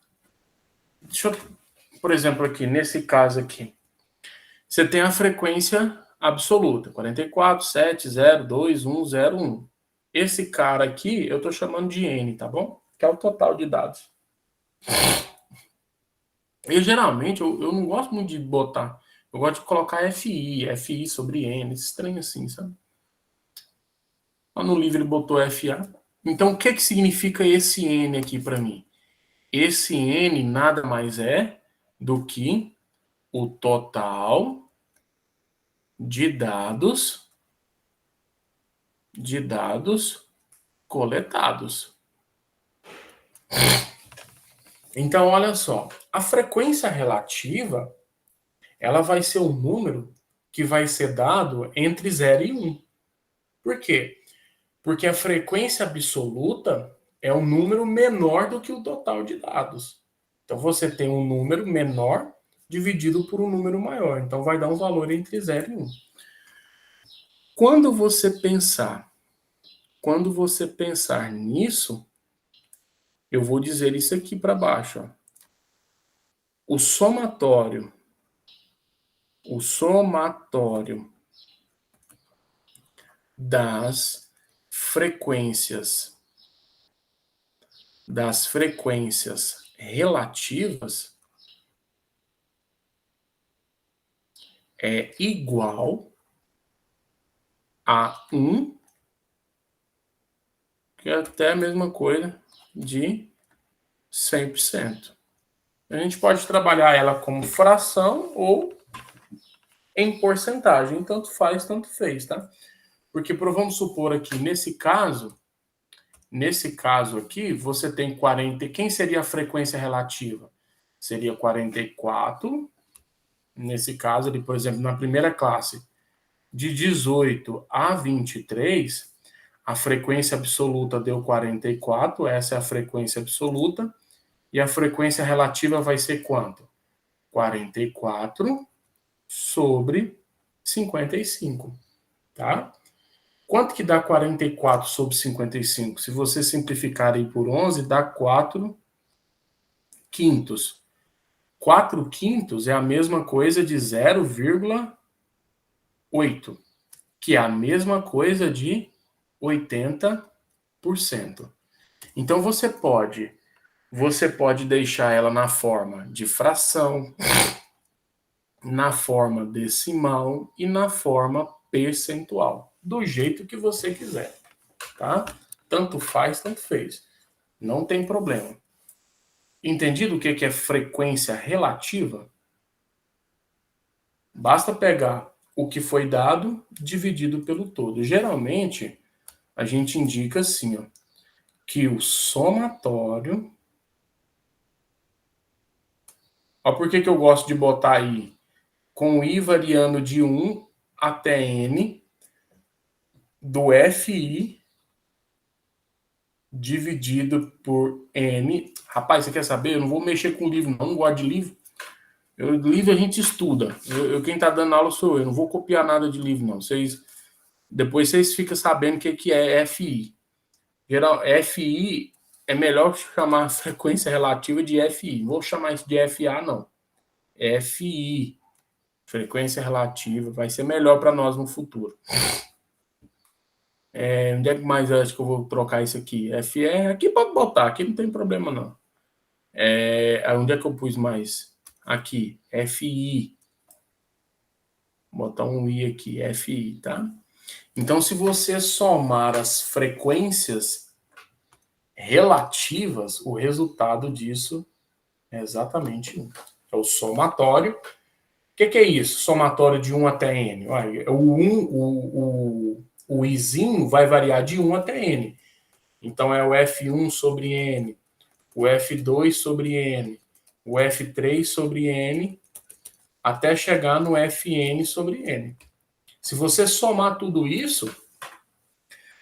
Deixa eu, por exemplo, aqui, nesse caso aqui, você tem a frequência absoluta, 44, 7, 0, 2, 1, 0, 1. Esse cara aqui, eu tô chamando de N, tá bom? Que é o total de dados. Eu, geralmente, eu não gosto muito de botar, eu gosto de colocar FI sobre N, esse trem assim, sabe? Lá no livro ele botou FA. Então, o que significa esse N aqui para mim? Esse N nada mais é do que o total de dados coletados. Então, olha só, a frequência relativa, ela vai ser um número que vai ser dado entre 0 e 1. Por quê? Porque a frequência absoluta é um número menor do que o total de dados. Então, você tem um número menor dividido por um número maior. Então, vai dar um valor entre 0 e 1. Quando você pensar nisso, eu vou dizer isso aqui para baixo. Ó. O somatório das frequências relativas é igual a 1, que é até a mesma coisa de 100%. A gente pode trabalhar ela como fração ou em porcentagem, tanto faz, tanto fez, tá? Porque vamos supor aqui, nesse caso aqui, você tem 40, quem seria a frequência relativa? Seria 44, nesse caso ali, por exemplo, na primeira classe, de 18 a 23, a frequência absoluta deu 44, essa é a frequência absoluta, e a frequência relativa vai ser quanto? 44 sobre 55, tá? Quanto que dá 44 sobre 55? Se você simplificar aí por 11, dá 4 quintos. 4 quintos é a mesma coisa de 0,8, que é a mesma coisa de 80%. Então você pode deixar ela na forma de fração, na forma decimal e na forma percentual, do jeito que você quiser, tá? Tanto faz, tanto fez. Não tem problema. Entendido o que é frequência relativa? Basta pegar o que foi dado dividido pelo todo. Geralmente, a gente indica assim, ó, que o somatório... Ó, por que eu gosto de botar aí com o i variando de 1 até n do fi dividido por n. Rapaz, você quer saber? Eu não vou mexer com livro, não gosto de livro. Livro a gente estuda. Quem está dando aula sou eu. Não vou copiar nada de livro, não. Depois vocês ficam sabendo o que é FI. FI é melhor chamar a frequência relativa de FI. Não vou chamar isso de FA, não. FI. Frequência relativa. Vai ser melhor para nós no futuro. Onde é que mais eu acho que eu vou trocar isso aqui? FE, aqui pode botar, aqui não tem problema não. Onde é que eu pus mais? Aqui, FI. Vou botar um I aqui, FI, tá? Então, se você somar as frequências relativas, o resultado disso é exatamente 1. É o somatório. O que é isso? Somatório de 1 até N. O Izinho vai variar de 1 até N. Então, é o F1 sobre N, o F2 sobre N, o F3 sobre N, até chegar no Fn sobre N. Se você somar tudo isso,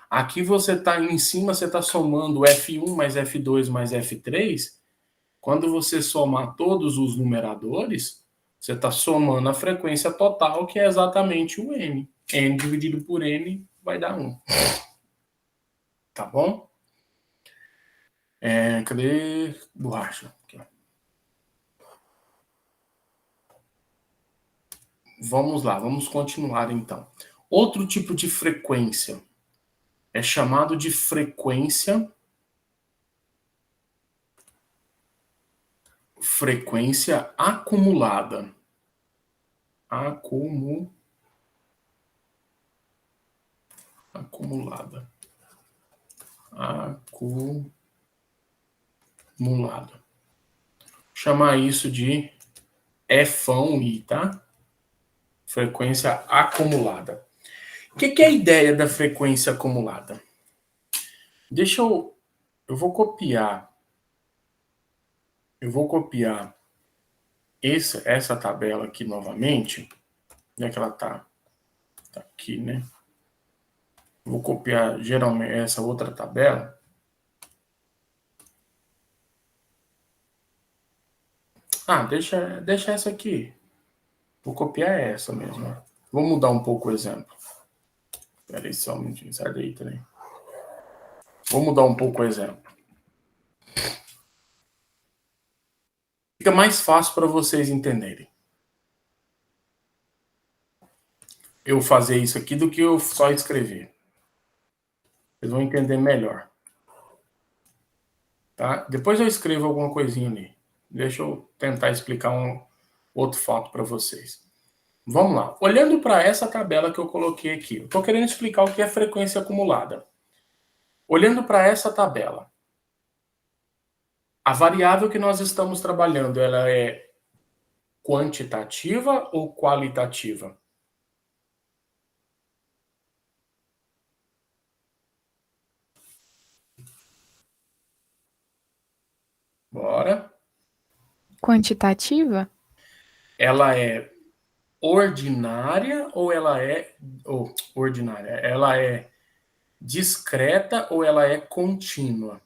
aqui você está em cima, você está somando F1 mais F2 mais F3. Quando você somar todos os numeradores, você está somando a frequência total, que é exatamente o N. N dividido por N vai dar 1. Tá bom? Cadê borracha? Aqui, ó. Vamos lá, vamos continuar então. Outro tipo de frequência é chamado de frequência acumulada. Acumulada. Chamar isso de Fão I, tá? Frequência acumulada. O que é a ideia da frequência acumulada? Eu vou copiar essa tabela aqui novamente. Onde é que ela tá? Tá aqui, né? Vou copiar geralmente essa outra tabela. Deixa essa aqui. Vou copiar essa mesmo. Vou mudar um pouco o exemplo. Espera aí só um minutinho, sai daí também. Vou mudar um pouco o exemplo. Fica mais fácil para vocês entenderem. Eu fazer isso aqui do que eu só escrever. Vocês vão entender melhor. Tá? Depois eu escrevo alguma coisinha ali. Deixa eu tentar explicar um outro fato para vocês. Vamos lá. Olhando para essa tabela que eu coloquei aqui, eu estou querendo explicar o que é frequência acumulada. Olhando para essa tabela, a variável que nós estamos trabalhando, ela é quantitativa ou qualitativa? Bora. Quantitativa? Ela é ordinária ou ela é ordinária? Ela é discreta ou ela é contínua?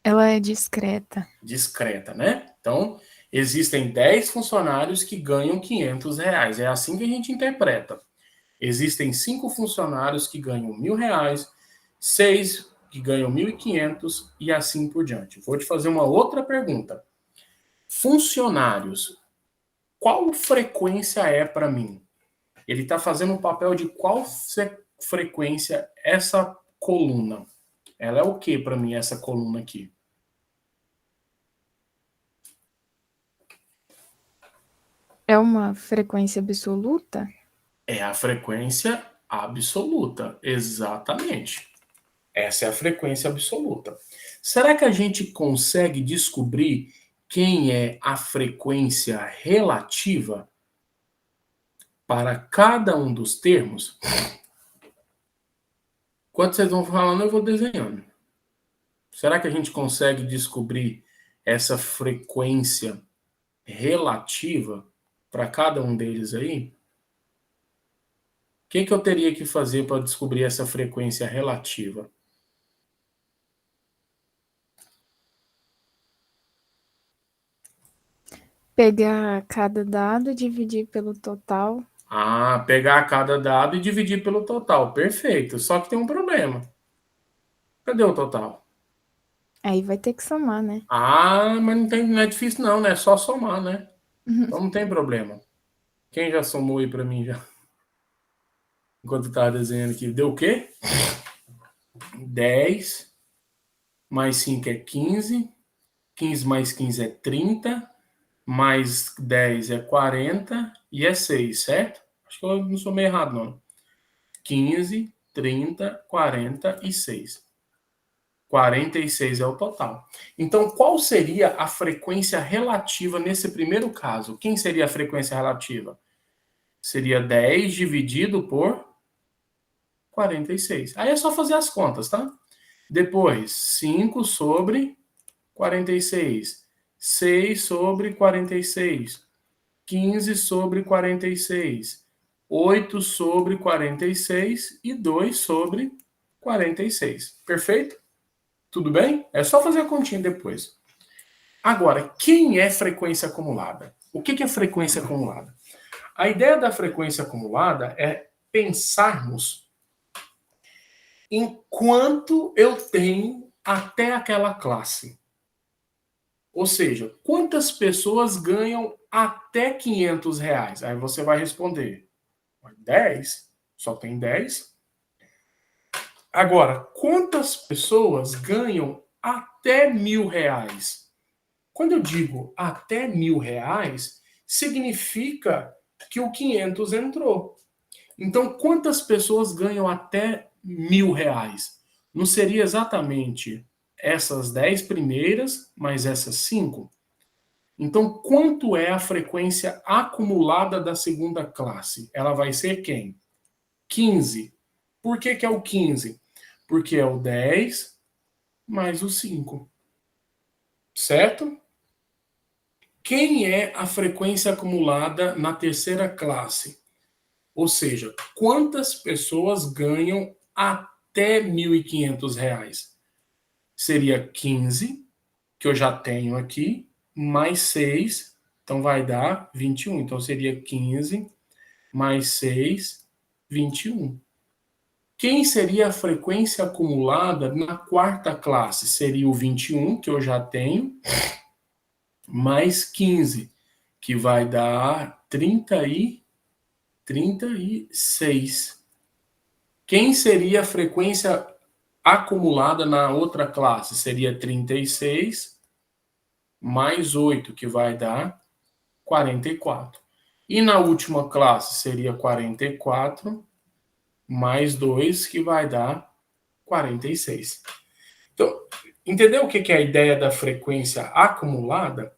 Ela é discreta. Discreta, né? Então, existem 10 funcionários que ganham R$ 500. É assim que a gente interpreta. Existem 5 funcionários que ganham R$ 1.000, 6 que ganham 1.500 e assim por diante. Vou te fazer uma outra pergunta. Funcionários, qual frequência é para mim? Ele está fazendo um papel de qual frequência essa coluna? Ela é o que para mim, essa coluna aqui? É uma frequência absoluta? É a frequência absoluta, exatamente. Essa é a frequência absoluta. Será que a gente consegue descobrir quem é a frequência relativa para cada um dos termos? Enquanto vocês vão falando, eu vou desenhando. Será que a gente consegue descobrir essa frequência relativa para cada um deles aí? O que eu teria que fazer para descobrir essa frequência relativa? Pegar cada dado e dividir pelo total. Pegar cada dado e dividir pelo total. Perfeito. Só que tem um problema. Cadê o total? Aí vai ter que somar, né? Mas não é difícil não, né? É só somar, né? Então não tem problema. Quem já somou aí pra mim já? Enquanto eu tava desenhando aqui. Deu o quê? 10 mais 5 é 15. 15 mais 15 é 30. Mais 10 é 40. E é 6, certo? Acho que eu não somei errado, não. 15, 30, 46. 46 é o total. Então, qual seria a frequência relativa nesse primeiro caso? Quem seria a frequência relativa? Seria 10 dividido por 46. Aí é só fazer as contas, tá? Depois, 5 sobre 46. 6 sobre 46. 15 sobre 46. 8 sobre 46 e 2 sobre 46. Perfeito? Tudo bem? É só fazer a continha depois. Agora, quem é frequência acumulada? O que é frequência acumulada? A ideia da frequência acumulada é pensarmos em quanto eu tenho até aquela classe. Ou seja, quantas pessoas ganham até R$ 500? Aí você vai responder, 10? Só tem 10? Agora, quantas pessoas ganham até R$ 1.000? Quando eu digo até R$ 1.000, significa que o 500 entrou. Então, quantas pessoas ganham até R$ 1.000? Não seria exatamente essas 10 primeiras, mais essas 5? Então, quanto é a frequência acumulada da segunda classe? Ela vai ser quem? 15. Por que que é o 15? Porque é o 10 mais o 5. Certo? Quem é a frequência acumulada na terceira classe? Ou seja, quantas pessoas ganham até R$ 1.500? Seria 15, que eu já tenho aqui, mais 6, então vai dar 21. Então seria 15 mais 6, 21. Quem seria a frequência acumulada na quarta classe? Seria o 21, que eu já tenho, mais 15, que vai dar 36. Quem seria a frequência acumulada na outra classe? Seria 36 mais 8, que vai dar 44. E na última classe seria 44 mais 2, que vai dar 46. Então, entendeu o que é a ideia da frequência acumulada?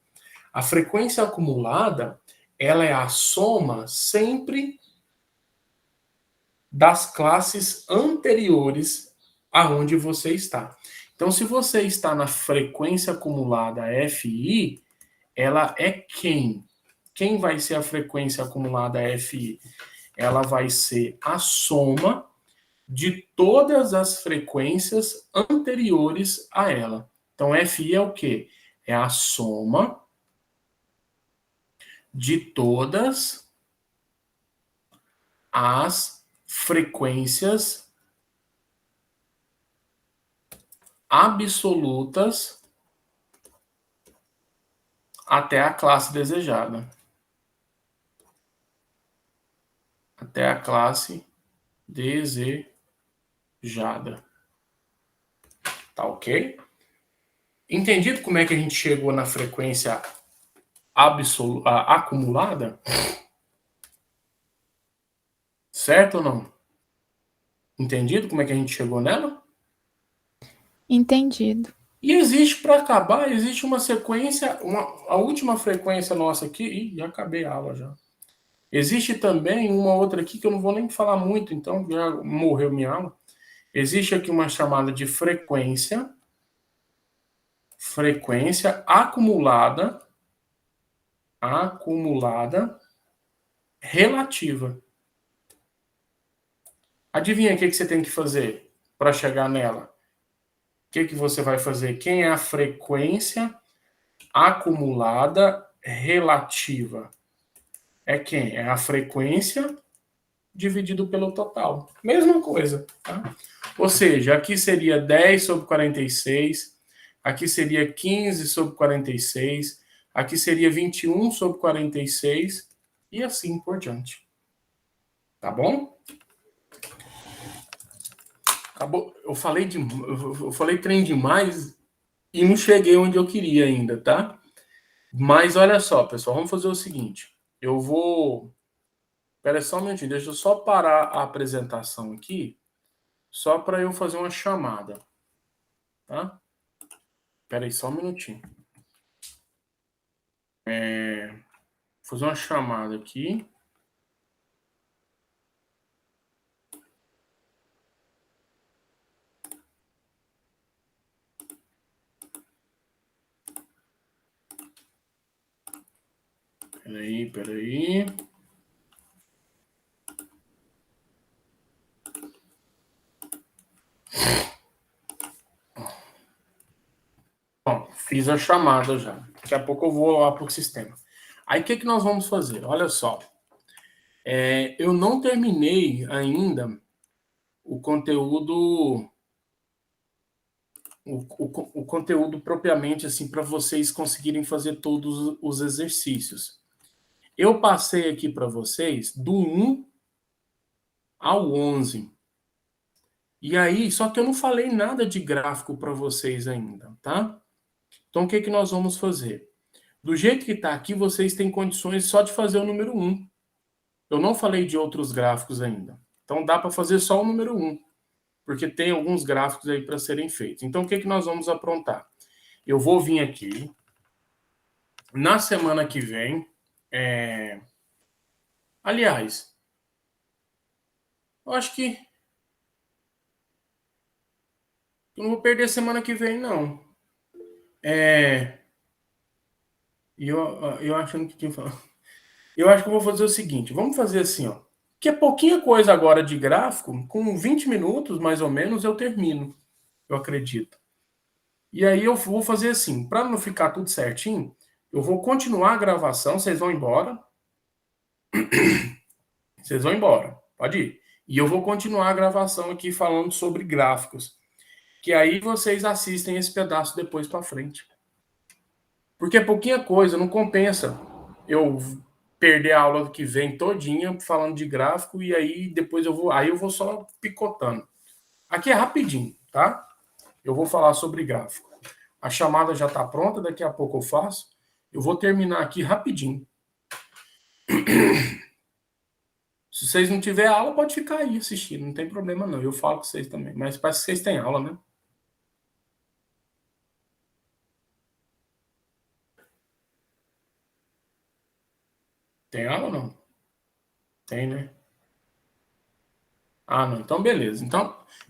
A frequência acumulada, ela é a soma sempre das classes anteriores aonde você está. Então, se você está na frequência acumulada FI, ela é quem? Quem vai ser a frequência acumulada FI? Ela vai ser a soma de todas as frequências anteriores a ela. Então, FI é o quê? É a soma de todas as frequências absolutas até a classe desejada. Até a classe desejada. Tá ok? Entendido como é que a gente chegou na frequência acumulada? Certo ou não? Entendido como é que a gente chegou nela? Entendido. E existe, para acabar, existe uma sequência, a última frequência nossa aqui, e já acabei a aula já. Existe também uma outra aqui que eu não vou nem falar muito, então já morreu minha aula. Existe aqui uma chamada de frequência acumulada relativa. Adivinha o que você tem que fazer para chegar nela? O que você vai fazer? Quem é a frequência acumulada relativa? É quem? É a frequência dividido pelo total. Mesma coisa, tá? Ou seja, aqui seria 10 sobre 46, aqui seria 15 sobre 46, aqui seria 21 sobre 46 e assim por diante. Tá bom? Acabou. Eu falei trem demais e não cheguei onde eu queria ainda, tá? Mas olha só, pessoal, vamos fazer o seguinte. Eu vou... Espera só um minutinho, deixa eu só parar a apresentação aqui, só para eu fazer uma chamada, tá? Espera aí só um minutinho. Vou fazer uma chamada aqui. Peraí. Bom, fiz a chamada já. Daqui a pouco eu vou lá para o sistema. Aí o que nós vamos fazer? Olha só. Eu não terminei ainda o conteúdo... O conteúdo propriamente assim para vocês conseguirem fazer todos os exercícios. Eu passei aqui para vocês do 1 ao 11. E aí, só que eu não falei nada de gráfico para vocês ainda, tá? Então, o que nós vamos fazer? Do jeito que está aqui, vocês têm condições só de fazer o número 1. Eu não falei de outros gráficos ainda. Então, dá para fazer só o número 1, porque tem alguns gráficos aí para serem feitos. Então, o que nós vamos aprontar? Eu vou vir aqui, Na semana que vem, aliás, eu acho que eu não vou perder semana que vem, não. E eu achando que tinha falado. Eu acho que eu vou fazer o seguinte: vamos fazer assim, ó. Que é pouquinha coisa agora de gráfico, com 20 minutos mais ou menos eu termino, eu acredito. E aí eu vou fazer assim, para não ficar tudo certinho, eu vou continuar a gravação, vocês vão embora. Vocês vão embora, pode ir. E eu vou continuar a gravação aqui falando sobre gráficos, que aí vocês assistem esse pedaço depois para frente. Porque é pouquinha coisa, não compensa eu perder a aula que vem todinha falando de gráfico e aí depois eu vou só picotando. Aqui é rapidinho, tá? Eu vou falar sobre gráfico. A chamada já está pronta, daqui a pouco eu faço. Eu vou terminar aqui rapidinho. Se vocês não tiverem aula, pode ficar aí assistindo, não tem problema não. Eu falo com vocês também, mas parece que vocês têm aula, né? Tem aula ou não? Tem, né? Ah, não. Então, beleza.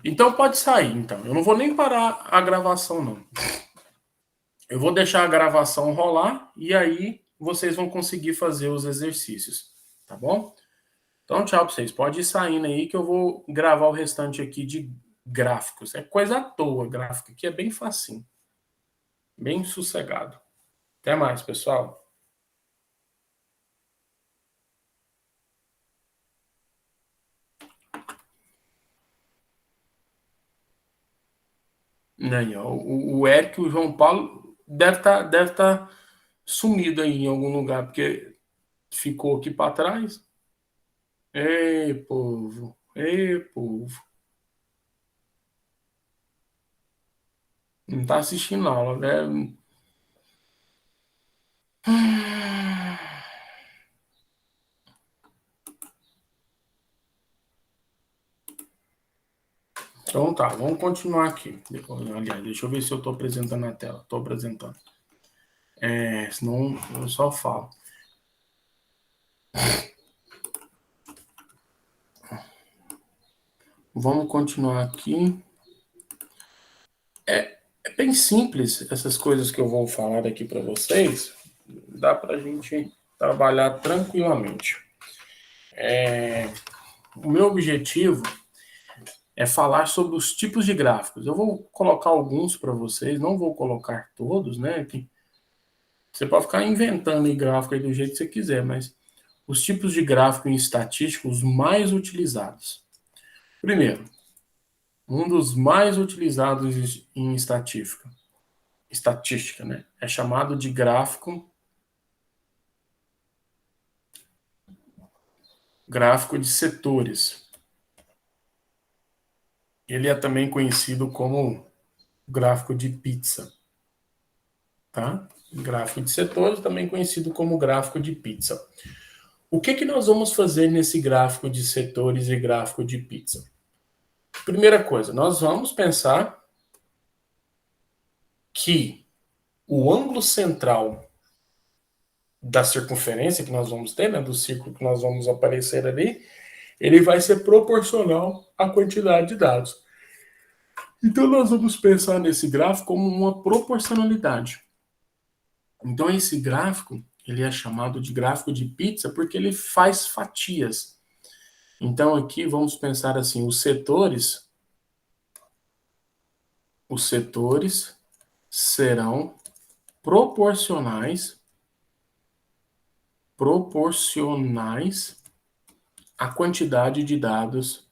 Então pode sair, então. Eu não vou nem parar a gravação, não. Eu vou deixar a gravação rolar e aí vocês vão conseguir fazer os exercícios, tá bom? Então, tchau pra vocês. Pode ir saindo aí que eu vou gravar o restante aqui de gráficos. É coisa à toa, gráfico aqui é bem facinho. Bem sossegado. Até mais, pessoal. Aí, ó, o Eric e o João Paulo deve tá sumido aí em algum lugar, porque ficou aqui para trás. Ei, povo. Ei, povo. Não tá assistindo a aula, né? Então tá, vamos continuar aqui. Aliás, deixa eu ver se eu tô apresentando a tela. Tô apresentando. Senão eu só falo. Vamos continuar aqui. É bem simples essas coisas que eu vou falar aqui para vocês. Dá para a gente trabalhar tranquilamente. O meu objetivo é falar sobre os tipos de gráficos. Eu vou colocar alguns para vocês, não vou colocar todos, né? Você pode ficar inventando em gráfico aí do jeito que você quiser, mas os tipos de gráfico em estatística, os mais utilizados. Primeiro, um dos mais utilizados em estatística, né? É chamado de gráfico de setores. Ele é também conhecido como gráfico de pizza, tá? Gráfico de setores, também conhecido como gráfico de pizza. O que nós vamos fazer nesse gráfico de setores e gráfico de pizza? Primeira coisa, nós vamos pensar que o ângulo central da circunferência que nós vamos ter, né, do círculo que nós vamos aparecer ali, ele vai ser proporcional à quantidade de dados. Então nós vamos pensar nesse gráfico como uma proporcionalidade. Então esse gráfico, ele é chamado de gráfico de pizza porque ele faz fatias. Então aqui vamos pensar assim, os setores serão proporcionais à quantidade de dados,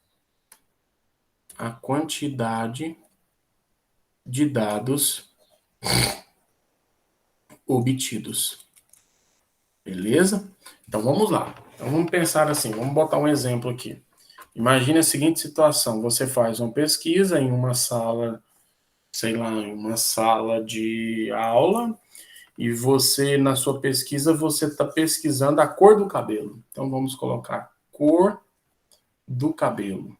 obtidos. Beleza? Então vamos lá. Então vamos pensar assim, vamos botar um exemplo aqui. Imagine a seguinte situação: você faz uma pesquisa em uma sala, sei lá, em uma sala de aula, e você, na sua pesquisa, você está pesquisando a cor do cabelo. Então vamos colocar cor do cabelo.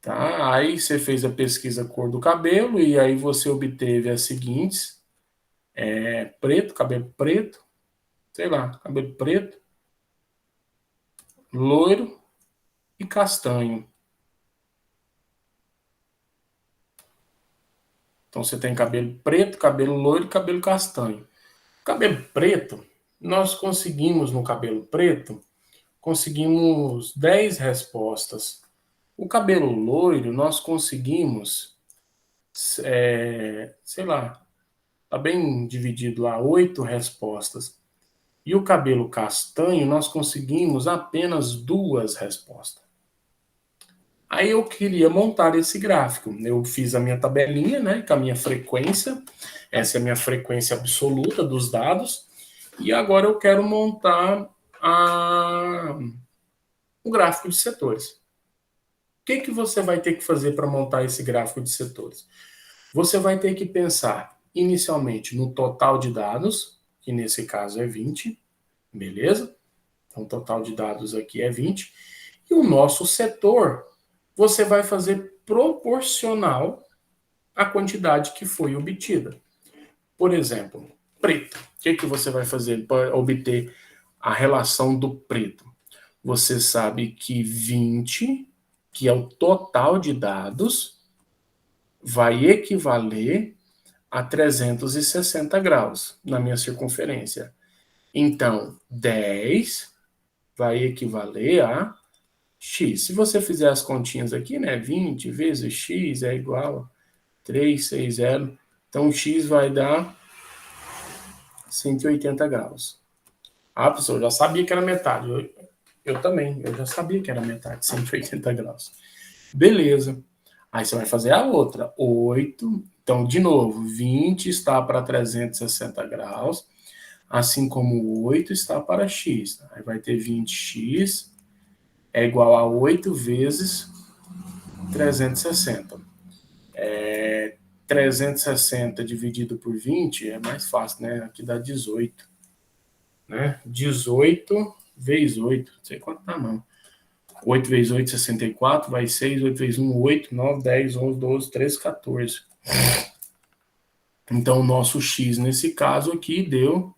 Tá? Aí você fez a pesquisa cor do cabelo e aí você obteve as seguintes preto, cabelo preto, sei lá, cabelo preto, loiro e castanho. Então você tem cabelo preto, cabelo loiro e cabelo castanho. Cabelo preto, nós conseguimos no cabelo preto, conseguimos 10 respostas. O cabelo loiro, nós conseguimos, sei lá, tá bem dividido lá, 8 respostas. E o cabelo castanho, nós conseguimos apenas 2 respostas. Aí eu queria montar esse gráfico. Eu fiz a minha tabelinha, né, com a minha frequência. Essa é a minha frequência absoluta dos dados. E agora eu quero montar o gráfico de setores. O que você vai ter que fazer para montar esse gráfico de setores? Você vai ter que pensar inicialmente no total de dados, que nesse caso é 20, beleza? Então, o total de dados aqui é 20. E o nosso setor, você vai fazer proporcional à quantidade que foi obtida. Por exemplo, preto. O que você vai fazer para obter a relação do preto? Você sabe que 20, que é o total de dados, vai equivaler a 360 graus na minha circunferência. Então, 10 vai equivaler a x. Se você fizer as continhas aqui, né, 20 vezes x é igual a 360. Então, x vai dar 180 graus. Ah, professor, eu já sabia que era metade. Eu também, eu já sabia que era metade, 180 graus. Beleza. Aí você vai fazer a outra, 8. Então, de novo, 20 está para 360 graus, assim como 8 está para x. Aí vai ter 20x é igual a 8 vezes 360. 360 dividido por 20 é mais fácil, né? Aqui dá 18. Né? 18 vezes 8, não sei quanto dá não. 8 vezes 8, 64, vai 6, 8 vezes 1, 8, 9, 10, 11, 12, 13, 14. Então, o nosso x nesse caso aqui deu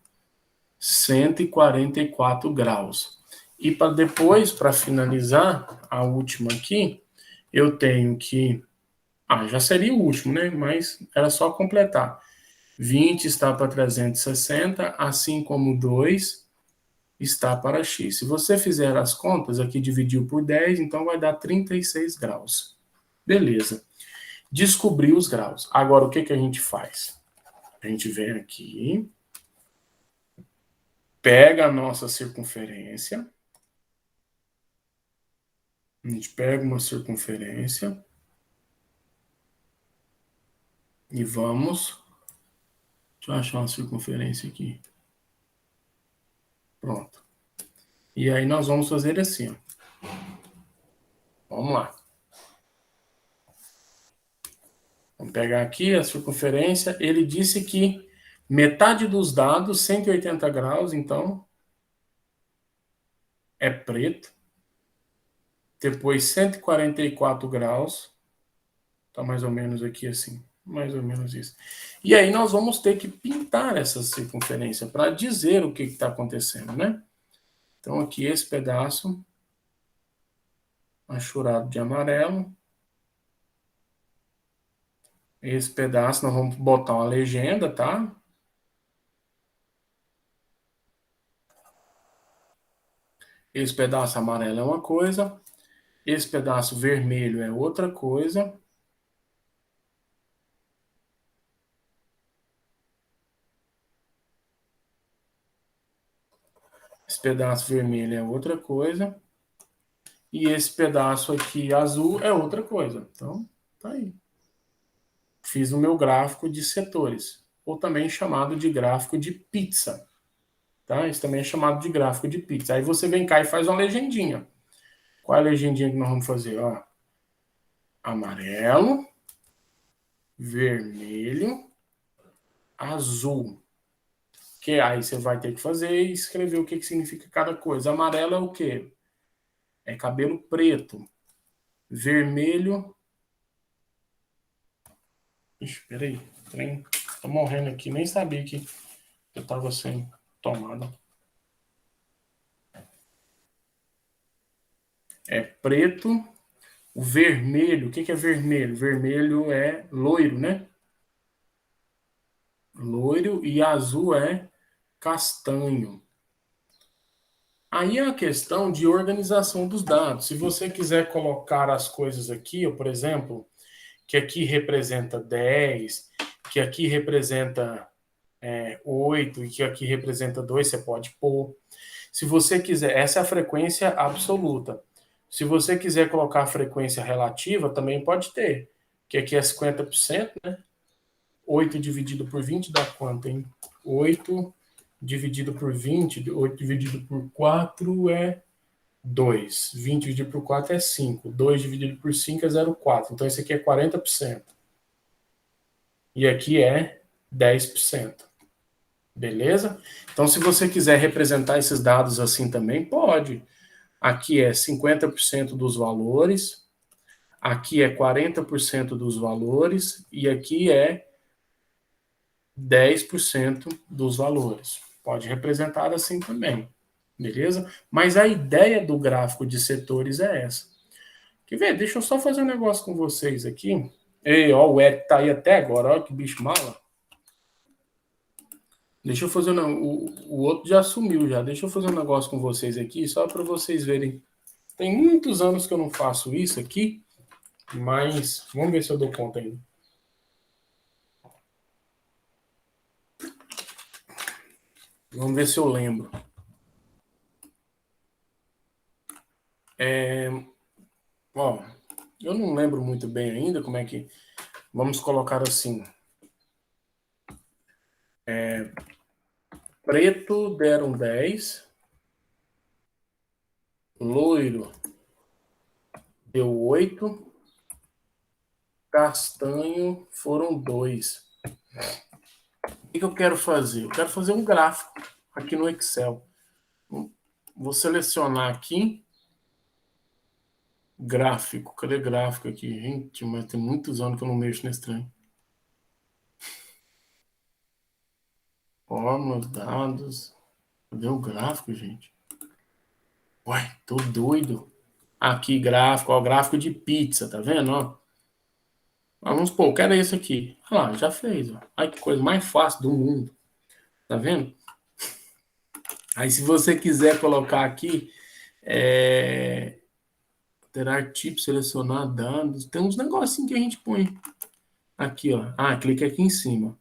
144 graus. E para depois, para finalizar, a última aqui, eu tenho que... já seria o último, né? Mas era só completar. 20 está para 360, assim como 2 está para x. Se você fizer as contas, aqui dividiu por 10, então vai dar 36 graus. Beleza. Descobri os graus. Agora, o que a gente faz? A gente vem aqui, pega a nossa circunferência, a gente pega uma circunferência e vamos... Deixa eu achar uma circunferência aqui. Pronto. E aí nós vamos fazer assim, ó. Vamos lá. Vamos pegar aqui a circunferência. Ele disse que metade dos dados, 180 graus, então, é preto. Depois 144 graus. Tá mais ou menos aqui assim. Mais ou menos isso. E aí nós vamos ter que pintar essa circunferência para dizer o que está acontecendo, né? Então aqui esse pedaço achurado de amarelo. Esse pedaço nós vamos botar uma legenda, tá? Esse pedaço amarelo é uma coisa, esse pedaço vermelho é outra coisa. Esse pedaço vermelho é outra coisa. E esse pedaço aqui azul é outra coisa. Então, tá aí. Fiz o meu gráfico de setores, ou também chamado de gráfico de pizza. Tá? Isso também é chamado de gráfico de pizza. Aí você vem cá e faz uma legendinha. Qual é a legendinha que nós vamos fazer? Ó, amarelo, vermelho, azul. Que aí você vai ter que fazer e escrever o que significa cada coisa. Amarelo é o quê? É cabelo preto. Vermelho... Ixi, peraí. Tô morrendo aqui, nem sabia que eu tava sem tomada. É preto. O vermelho, o que é vermelho? Vermelho é loiro, né? Loiro e azul é castanho. Aí é a questão de organização dos dados. Se você quiser colocar as coisas aqui, por exemplo, que aqui representa 10, que aqui representa 8 e que aqui representa 2, você pode pôr. Se você quiser, essa é a frequência absoluta. Se você quiser colocar a frequência relativa, também pode ter, que aqui é 50%, né? 8 dividido por 20 dá quanto, hein? 8 dividido por 20, 8 dividido por 4 é 2. 20 dividido por 4 é 5. 2 dividido por 5 é 0,4. Então, esse aqui é 40%. E aqui é 10%. Beleza? Então, se você quiser representar esses dados assim também, pode. Aqui é 50% dos valores, aqui é 40% dos valores e aqui é 10% dos valores. Pode representar assim também, beleza? Mas a ideia do gráfico de setores é essa. Quer ver? Deixa eu só fazer um negócio com vocês aqui. Ei, ó, o Eric tá aí até agora, ó que bicho mala. Deixa eu fazer o outro já sumiu já. Deixa eu fazer um negócio com vocês aqui, só para vocês verem. Tem muitos anos que eu não faço isso aqui, mas vamos ver se eu dou conta ainda. Vamos ver se eu lembro. Ó, eu não lembro muito bem ainda como é que... Vamos colocar assim. Preto deram 10. Loiro deu 8. Castanho foram 2. O que eu quero fazer? Eu quero fazer um gráfico aqui no Excel. Vou selecionar aqui. Gráfico. Cadê gráfico aqui? Gente, mas tem muitos anos que eu não mexo nesse trem. Ó, meus dados. Cadê o gráfico, gente? Uai, tô doido. Aqui, gráfico. Ó, gráfico de pizza, tá vendo? Ó. Vamos supor, eu quero esse aqui. Olha lá, já fez. Ó. Ai, que coisa mais fácil do mundo. Tá vendo? Aí, se você quiser colocar aqui, alterar tipo, selecionar dados, tem uns negocinhos que a gente põe. Aqui, ó. Ah, clica aqui em cima.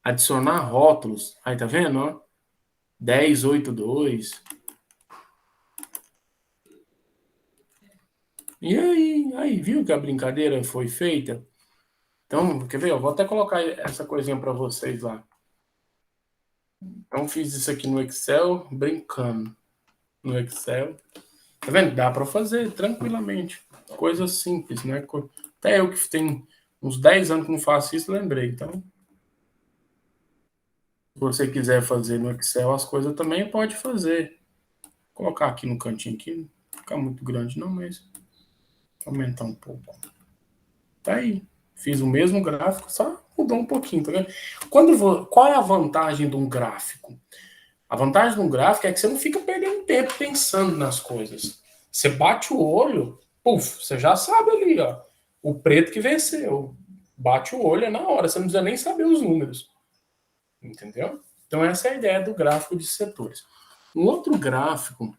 Adicionar rótulos. Aí, tá vendo, ó? 1082. E aí, viu que a brincadeira foi feita? Então, quer ver? Eu vou até colocar essa coisinha para vocês lá. Então, fiz isso aqui no Excel, brincando. No Excel. Tá vendo? Dá para fazer tranquilamente. Coisa simples, né? Até eu que tenho uns 10 anos que não faço isso, lembrei. Então, se você quiser fazer no Excel as coisas também, pode fazer. Vou colocar aqui no cantinho aqui. Não fica muito grande não, mas aumentar um pouco. Tá aí. Fiz o mesmo gráfico, só mudou um pouquinho, tá vendo? Qual é a vantagem de um gráfico? A vantagem de um gráfico é que você não fica perdendo tempo pensando nas coisas. Você bate o olho, puf, você já sabe ali, ó, o preto que venceu. Bate o olho é na hora, você não precisa nem saber os números. Entendeu? Então essa é a ideia do gráfico de setores. Um outro gráfico,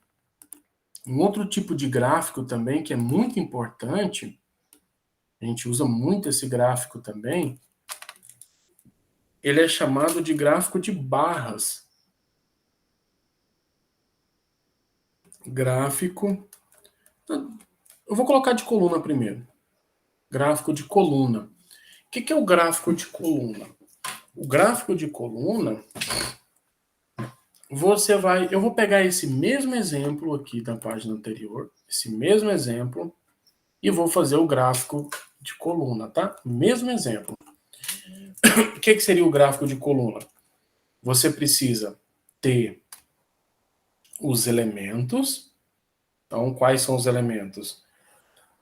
um outro tipo de gráfico também que é muito importante, a gente usa muito esse gráfico também, ele é chamado de gráfico de barras. Gráfico... Eu vou colocar de coluna primeiro. Gráfico de coluna. O que é o gráfico de coluna? O gráfico de coluna, você vai... Eu vou pegar esse mesmo exemplo aqui da página anterior, esse mesmo exemplo, e vou fazer o gráfico de coluna, tá? Mesmo exemplo. O que seria o gráfico de coluna? Você precisa ter os elementos. Então, quais são os elementos?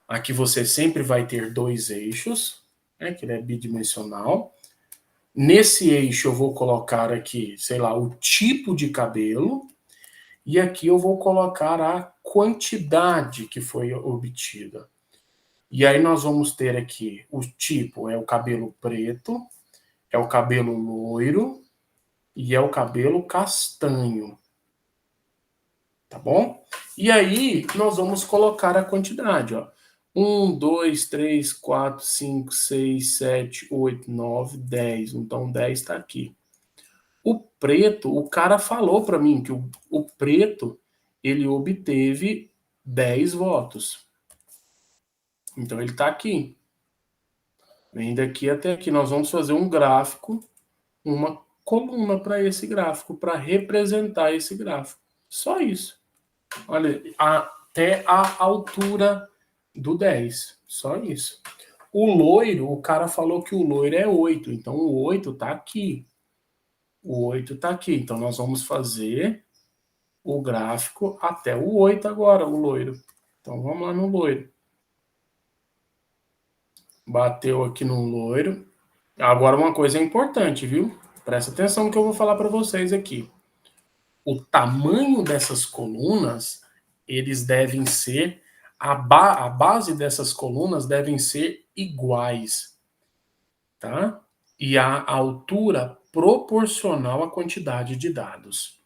Aqui você sempre vai ter 2 eixos, né, que ele é bidimensional. Nesse eixo eu vou colocar aqui, sei lá, o tipo de cabelo, e aqui eu vou colocar a quantidade que foi obtida. E aí nós vamos ter aqui o tipo, é o cabelo preto, é o cabelo loiro e é o cabelo castanho. Tá bom? E aí nós vamos colocar a quantidade, ó. 1, 2, 3, 4, 5, 6, 7, 8, 9, 10. Então 10 está aqui. O preto, o cara falou para mim que o preto ele obteve 10 votos. Então ele está aqui. Vem daqui até aqui. Nós vamos fazer um gráfico, uma coluna para esse gráfico, para representar esse gráfico. Só isso. Olha, até a altura do 10. Só isso. O loiro, o cara falou que o loiro é 8. Então o 8 está aqui. O 8 está aqui. Então nós vamos fazer o gráfico até o 8 agora, o loiro. Então vamos lá no loiro. Bateu aqui no loiro. Agora uma coisa importante, viu? Presta atenção no que eu vou falar para vocês aqui. O tamanho dessas colunas, eles devem ser, a base dessas colunas devem ser iguais, tá? E a altura proporcional à quantidade de dados.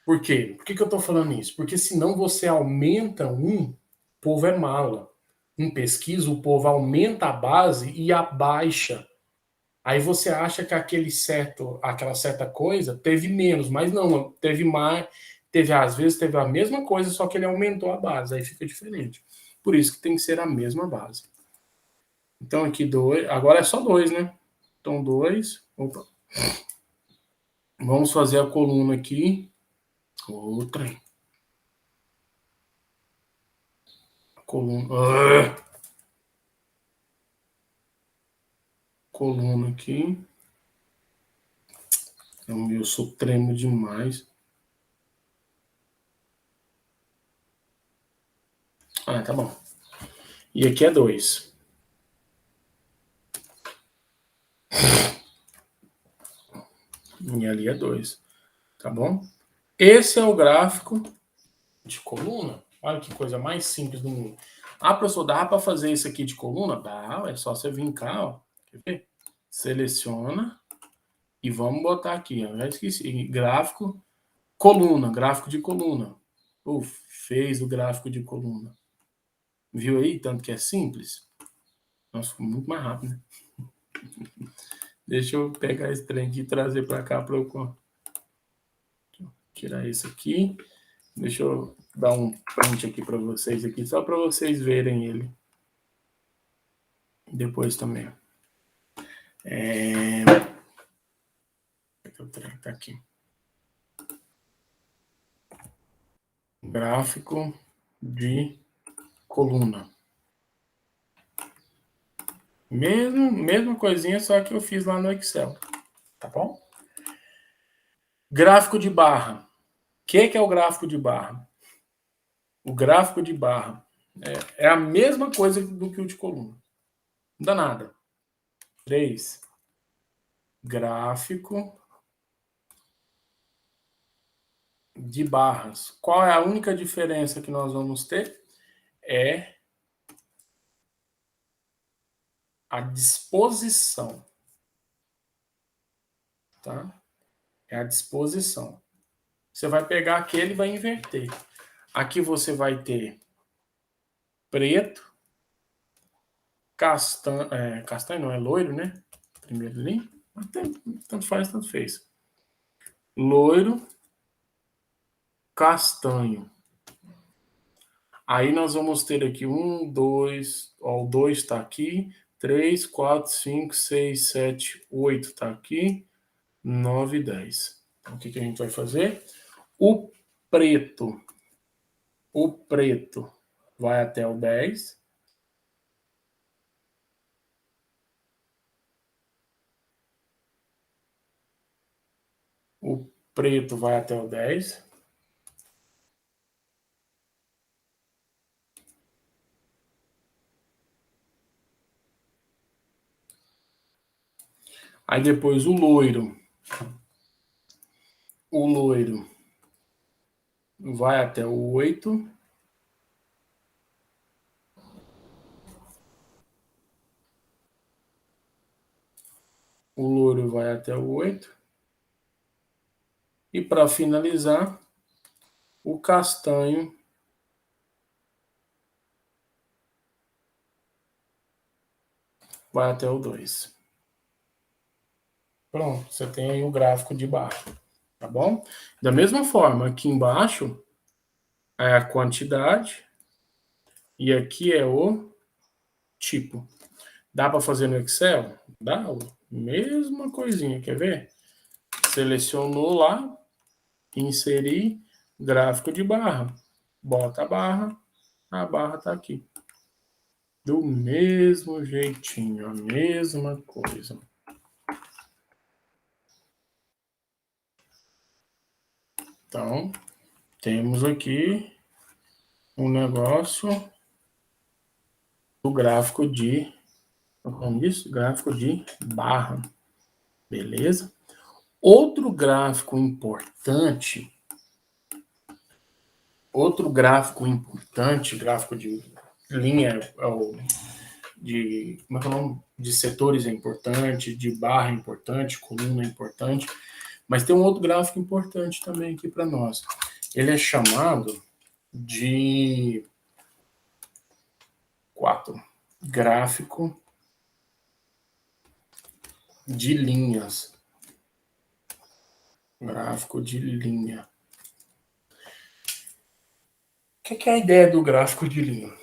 Por quê? Por que eu estou falando isso? Porque senão você aumenta o povo é mala. Em pesquisa, o povo aumenta a base e abaixa. Aí você acha que aquela certa coisa teve menos, mas não, teve mais, às vezes teve a mesma coisa, só que ele aumentou a base, aí fica diferente. Por isso que tem que ser a mesma base. Então aqui 2, agora é só 2, né? Então 2, opa. Vamos fazer a coluna aqui. Outra. Coluna. Coluna aqui. Eu sou tremo demais. Ah, tá bom. E aqui é 2. E ali é 2. Tá bom? Esse é o gráfico de coluna. Olha que coisa mais simples do mundo. Ah, professor, dá para fazer isso aqui de coluna? Dá, é só você vir cá, ó. Quer ver? Seleciona e vamos botar aqui, ó. Já esqueci. Gráfico, coluna, gráfico de coluna. Fez o gráfico de coluna. Viu aí? Tanto que é simples. Nossa, ficou muito mais rápido, né? Deixa eu pegar esse trem aqui e trazer para cá para eu tirar isso aqui. Deixa eu dar um print aqui para vocês aqui, só para vocês verem ele. Depois também. O trem tá aqui. Gráfico de coluna. Mesma coisinha, só que eu fiz lá no Excel. Tá bom? Gráfico de barra. O que é o gráfico de barra? O gráfico de barra é a mesma coisa do que o de coluna. Não dá nada. 3. Gráfico de barras. Qual é a única diferença que nós vamos ter? É a disposição. Tá? É a disposição. Você vai pegar aquele e vai inverter. Aqui você vai ter preto, castanho, castanho não, é loiro, né? Primeiro ali. Tanto faz, tanto fez. Loiro, castanho. Aí nós vamos ter aqui 1, 2, ó, o 2 está aqui, 3, 4, 5, 6, 7, 8 está aqui, 9, 10. Então, o que a gente vai fazer? O preto vai até o 10. O preto vai até o 10. Aí depois o loiro. O loiro vai até o 8. O loiro vai até o 8. E para finalizar, o castanho vai até o 2. Pronto, você tem aí o gráfico de barra, tá bom? Da mesma forma, aqui embaixo é a quantidade e aqui é o tipo. Dá para fazer no Excel? Dá, mesma coisinha, quer ver? Selecionou lá, inserir gráfico de barra. Bota a barra tá aqui. Do mesmo jeitinho, a mesma coisa. Então, temos aqui um negócio do gráfico de, gráfico de barra, beleza? Outro gráfico importante, gráfico de linha, como é que é o nome? De setores é importante, de barra é importante, coluna é importante, mas tem um outro gráfico importante também aqui para nós. Ele é chamado de 4, gráfico de linhas. Gráfico de linha. O que é a ideia do gráfico de linha?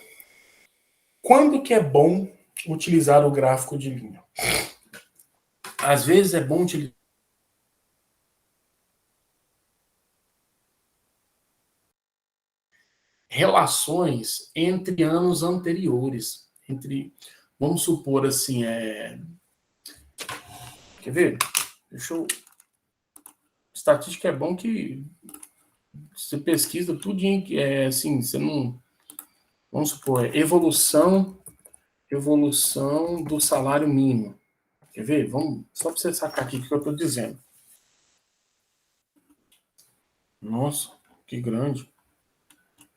Quando que é bom utilizar o gráfico de linha? Às vezes é bom utilizar relações entre anos anteriores. Vamos supor assim, quer ver? Estatística é bom que você pesquisa tudo assim, você não... Vamos supor, evolução do salário mínimo. Quer ver? Só para você sacar aqui o que eu estou dizendo. Nossa, que grande.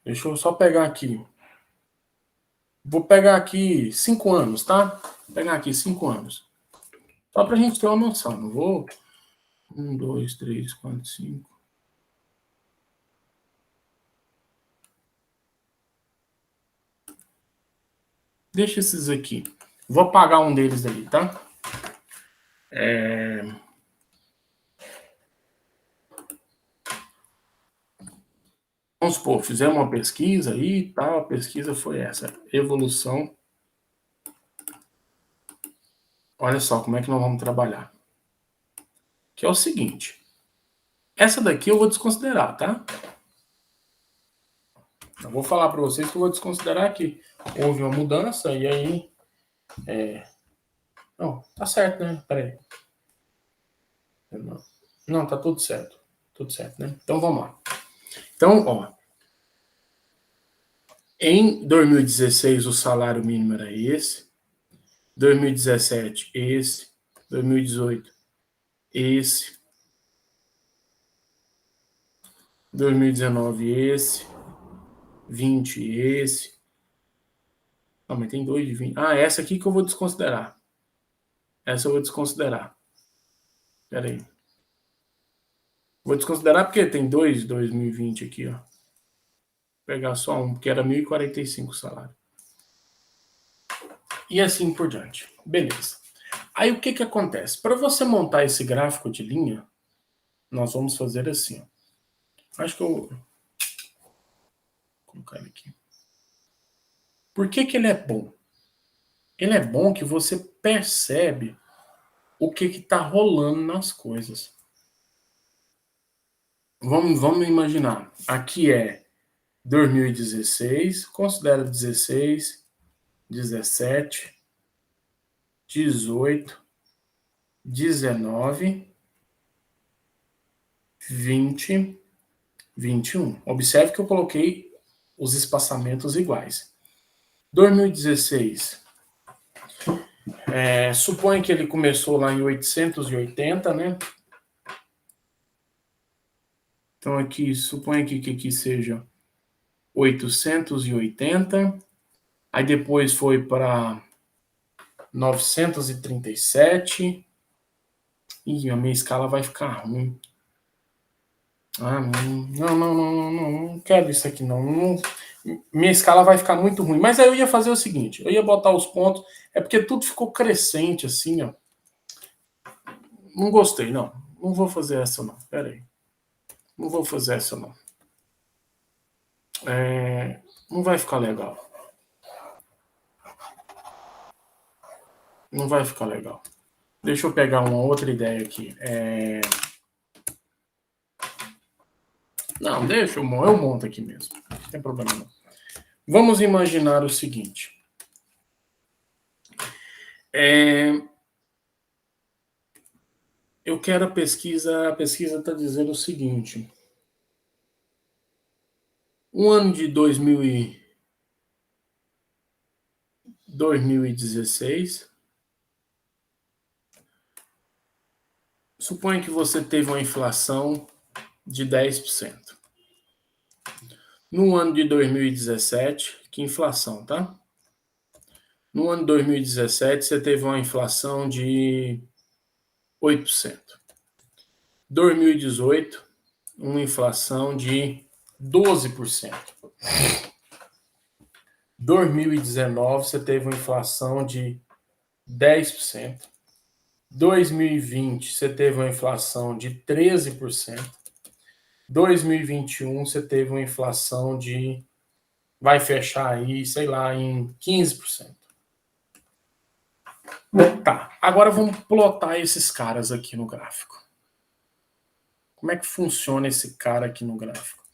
Deixa eu só pegar aqui. Vou pegar aqui 5 anos, tá? Vou pegar aqui 5 anos. Só para a gente ter uma noção. Não vou... 1, 2, 3, 4, 5. Deixa esses aqui. Vou apagar um deles ali, tá? Vamos supor, fizemos uma pesquisa aí e tal. A pesquisa foi essa. Evolução. Olha só como é que nós vamos trabalhar. Que é o seguinte. Essa daqui eu vou desconsiderar, tá? Eu vou falar para vocês que eu vou desconsiderar que houve uma mudança e aí... Não, tá certo, né? Peraí. Não, tá tudo certo. Tudo certo, né? Então vamos lá. Então, ó. Em 2016 o salário mínimo era esse. 2017 esse. 2018 esse. 2019 esse. 20 esse. Não, mas tem 2 de 20. Ah, essa aqui que eu vou desconsiderar. Essa eu vou desconsiderar. Espera aí. Vou desconsiderar porque tem 2 de 2020 aqui, ó. Vou pegar só um, porque era 1.045 o salário. E assim por diante. Beleza. Aí o que acontece? Para você montar esse gráfico de linha, nós vamos fazer assim, ó. Acho que eu vou colocar ele aqui. Por que ele é bom? Ele é bom que você percebe o que está rolando nas coisas. Vamos imaginar. Aqui é 2016, considera 16, 17, 18, 19, 20, 21. Observe que eu coloquei os espaçamentos iguais. 2016 Suponha que ele começou lá em 880, né? Então aqui, suponha que aqui seja 880. Aí depois foi para 937. Ih, a minha escala vai ficar ruim. Ah, não quero isso aqui não. Minha escala vai ficar muito ruim. Mas aí eu ia fazer o seguinte, eu ia botar os pontos, é porque tudo ficou crescente assim, ó. Não gostei, não. Não vou fazer essa não, pera aí. Não vou fazer essa não. Não vai ficar legal. Não vai ficar legal. Deixa eu pegar uma outra ideia aqui. Não, deixa eu monto aqui mesmo. Não tem problema não. Vamos imaginar o seguinte. Eu quero a pesquisa está dizendo o seguinte. O ano de 2016, suponha que você teve uma inflação de 10%. No ano de 2017, que inflação, tá? No ano de 2017, você teve uma inflação de 8%. 2018, uma inflação de 12%. 2019, você teve uma inflação de 10%. 2020, você teve uma inflação de 13%. 2021, você teve uma inflação de... vai fechar aí, sei lá, em 15%. Tá, agora vamos plotar esses caras aqui no gráfico. Como é que funciona esse cara aqui no gráfico?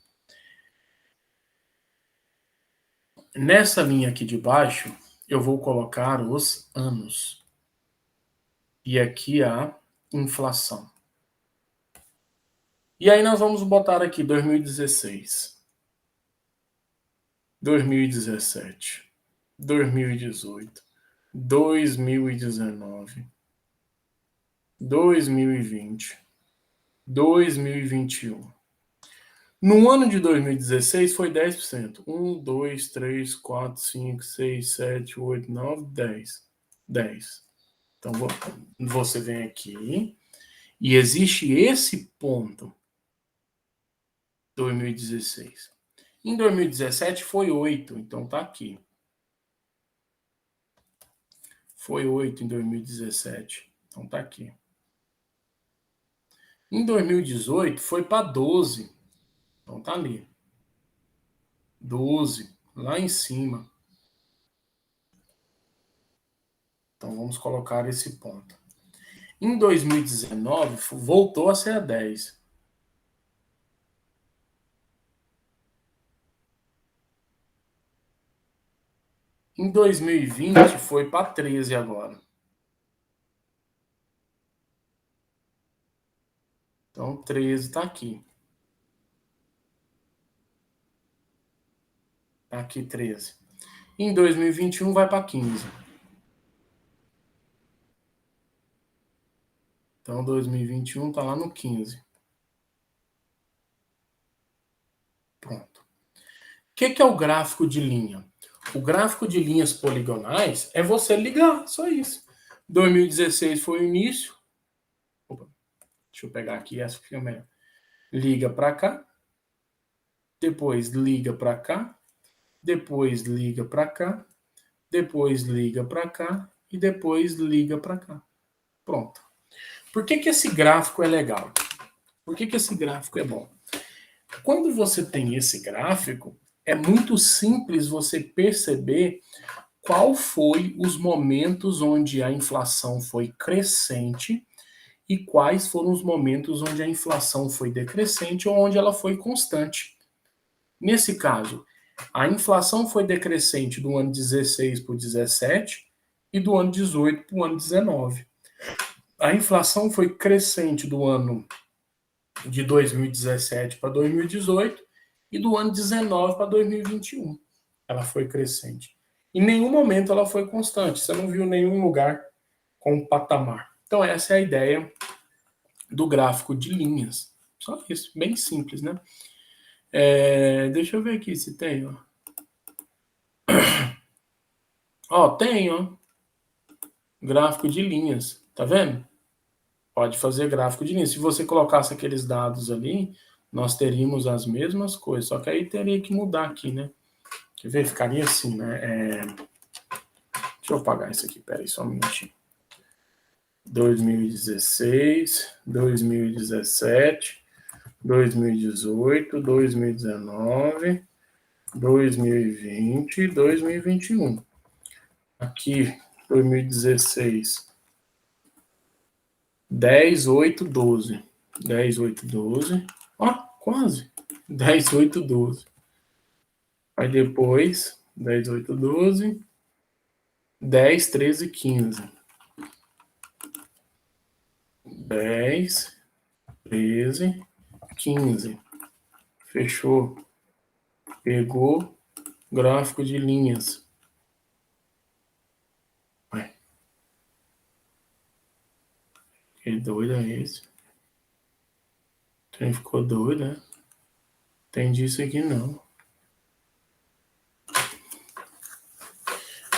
Nessa linha aqui de baixo, eu vou colocar os anos. E aqui a inflação. E aí nós vamos botar aqui 2016, 2017, 2018, 2019, 2020, 2021. No ano de 2016 foi 10%. 1, 2, 3, 4, 5, 6, 7, 8, 9, 10. 10. Então você vem aqui e existe esse ponto. 2016. Em 2017 foi 8, então tá aqui. Foi 8 em 2017, então tá aqui. Em 2018 foi para 12, então tá ali. 12, lá em cima. Então vamos colocar esse ponto. Em 2019 voltou a ser a 10. Em 2020 foi para 13 agora. Então 13 está aqui. Está aqui 13. Em 2021 vai para 15. Então 2021 está lá no 15. Pronto. O que é o gráfico de linha? O gráfico de linhas poligonais é você ligar, só isso. 2016 foi o início. Opa, deixa eu pegar aqui, essa fica melhor. Liga para cá, depois liga para cá, depois liga para cá, depois liga para cá e depois liga para cá. Pronto. Por que esse gráfico é legal? Por que esse gráfico é bom? Quando você tem esse gráfico, é muito simples você perceber qual foi os momentos onde a inflação foi crescente e quais foram os momentos onde a inflação foi decrescente ou onde ela foi constante. Nesse caso, a inflação foi decrescente do ano 16 para o 17 e do ano 18 para o ano 19. A inflação foi crescente do ano de 2017 para 2018 e do ano 19 para 2021. Ela foi crescente. Em nenhum momento ela foi constante. Você não viu nenhum lugar com um patamar. Então essa é a ideia do gráfico de linhas. Só isso, bem simples, né? Deixa eu ver aqui se tem, ó. Ó, tem, ó. Gráfico de linhas, tá vendo? Pode fazer gráfico de linhas. Se você colocasse aqueles dados ali, nós teríamos as mesmas coisas, só que aí teria que mudar aqui, né? Quer ver? Ficaria assim, né? Deixa eu apagar isso aqui, peraí, só um minutinho. 2016, 2017, 2018, 2019, 2020 e 2021. Aqui, 2016, 10, 8, 12. 10, 8, 12. Ó, quase. 10, 8, 12. Aí depois, 10, 8, 12. 10, 13, 15. 10, 13, 15. Fechou. Pegou gráfico de linhas. Ué. Que doido é esse? O trem ficou doido, né? Entendi isso aqui não.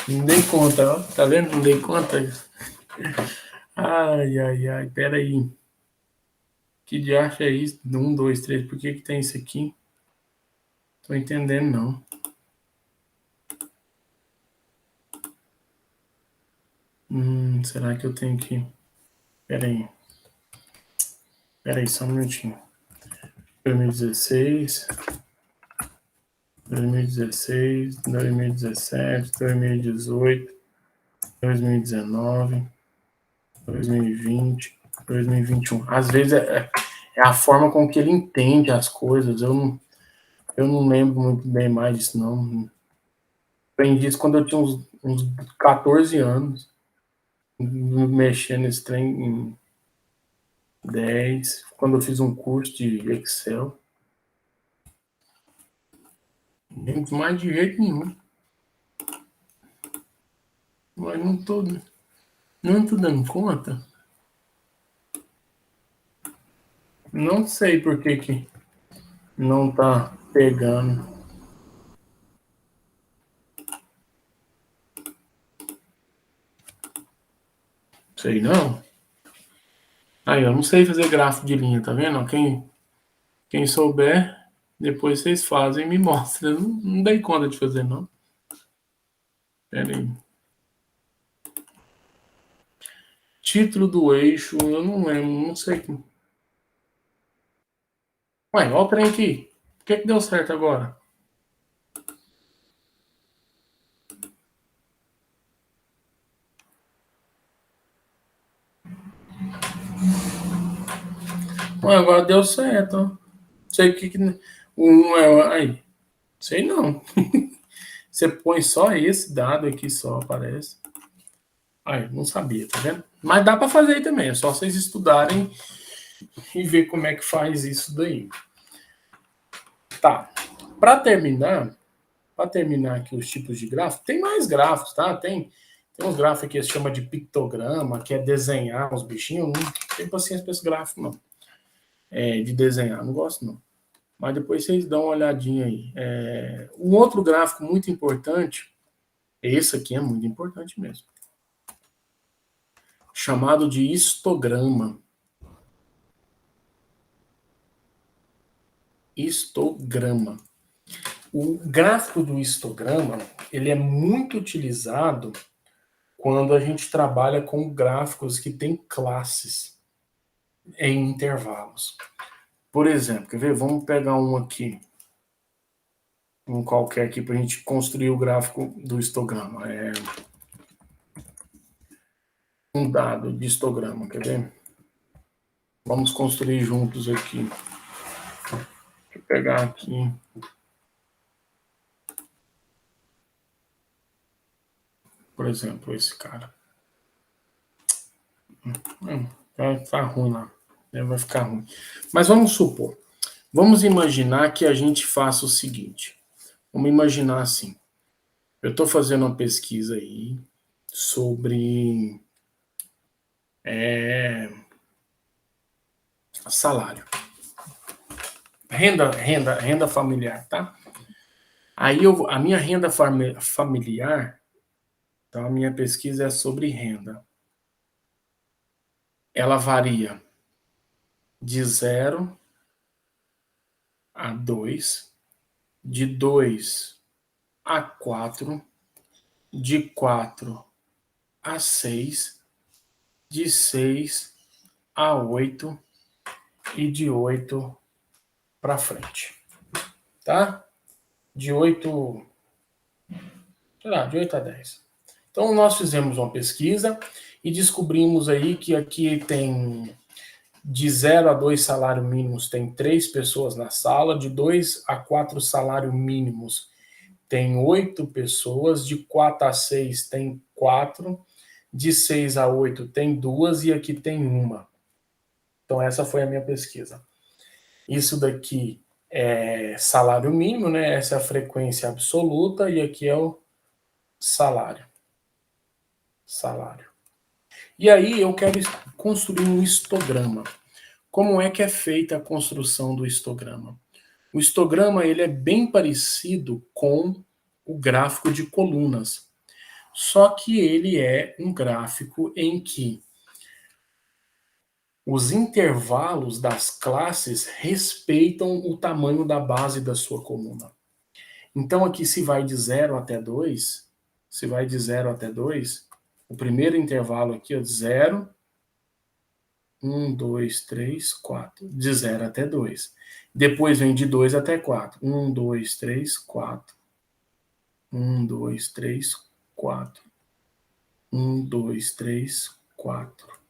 Não dei conta, ó. Tá vendo? Não dei conta. Ai, ai, ai. Pera aí. Que diacho é isso? 1, 2, 3. Por que tem isso aqui? Tô entendendo, não. Será que eu tenho que... Pera aí, só um minutinho. 2016, 2016, 2017, 2018, 2019, 2020, 2021. Às vezes é a forma com que ele entende as coisas. Eu não lembro muito bem mais disso, não. Aprendi isso quando eu tinha uns 14 anos. Mexendo nesse trem em 10, quando eu fiz um curso de Excel. Nem mais de jeito nenhum. Mas não tô dando conta. Não sei por que não tá pegando. Sei não. Aí, eu não sei fazer gráfico de linha, tá vendo? Quem souber, depois vocês fazem e me mostram. Eu não dei conta de fazer, não. Pera aí. Título do eixo, eu não lembro, não sei. Ué, olha o trem aqui. Por que deu certo agora? Ué, agora deu certo, ó. Sei que aí. Sei não. Você põe só esse dado aqui, só aparece. Aí, não sabia, tá vendo? Mas dá para fazer aí também, é só vocês estudarem e ver como é que faz isso daí. Tá. Para terminar aqui os tipos de gráficos, tem mais gráficos, tá? Tem uns gráficos que se chama de pictograma, que é desenhar os bichinhos. Não tem paciência para esse gráfico, não. De desenhar, não gosto, não. Mas depois vocês dão uma olhadinha aí. Um outro gráfico muito importante, esse aqui é muito importante mesmo, chamado de histograma. Histograma. O gráfico do histograma, ele é muito utilizado quando a gente trabalha com gráficos que têm classes em intervalos. Por exemplo, quer ver? Vamos pegar um aqui. Um qualquer aqui para a gente construir o gráfico do histograma. Um dado de histograma, quer ver? Vamos construir juntos aqui. Deixa eu pegar aqui. Por exemplo, esse cara. Tá ruim lá. Vai ficar ruim. Mas vamos supor. Vamos imaginar que a gente faça o seguinte. Vamos imaginar assim. Eu estou fazendo uma pesquisa aí sobre salário. Renda familiar, tá? Aí a minha renda familiar, então a minha pesquisa é sobre renda. Ela varia de 0 a 2, de 2 a 4, de 4 a 6, de 6 a 8 e de 8 para frente, tá? De 8, sei lá, de 8 a 10. Então, nós fizemos uma pesquisa e descobrimos aí que aqui tem de 0 a 2 salários mínimos, tem 3 pessoas na sala, de 2 a 4 salários mínimos, tem 8 pessoas, de 4 a 6 tem 4, de 6 a 8 tem 2 e aqui tem 1. Então, essa foi a minha pesquisa. Isso daqui é salário mínimo, né? Essa é a frequência absoluta e aqui é o salário. Salário. E aí eu quero construir um histograma. Como é que é feita a construção do histograma? O histograma ele é bem parecido com o gráfico de colunas, só que ele é um gráfico em que os intervalos das classes respeitam o tamanho da base da sua coluna. Então aqui se vai de 0 até 2, se vai de 0 até 2, o primeiro intervalo aqui é de 0, 1, 2, 3, 4, de 0 até 2. Depois vem de 2 até 4. 1, 2, 3, 4. 1, 2, 3, 4. 1, 2, 3, 4.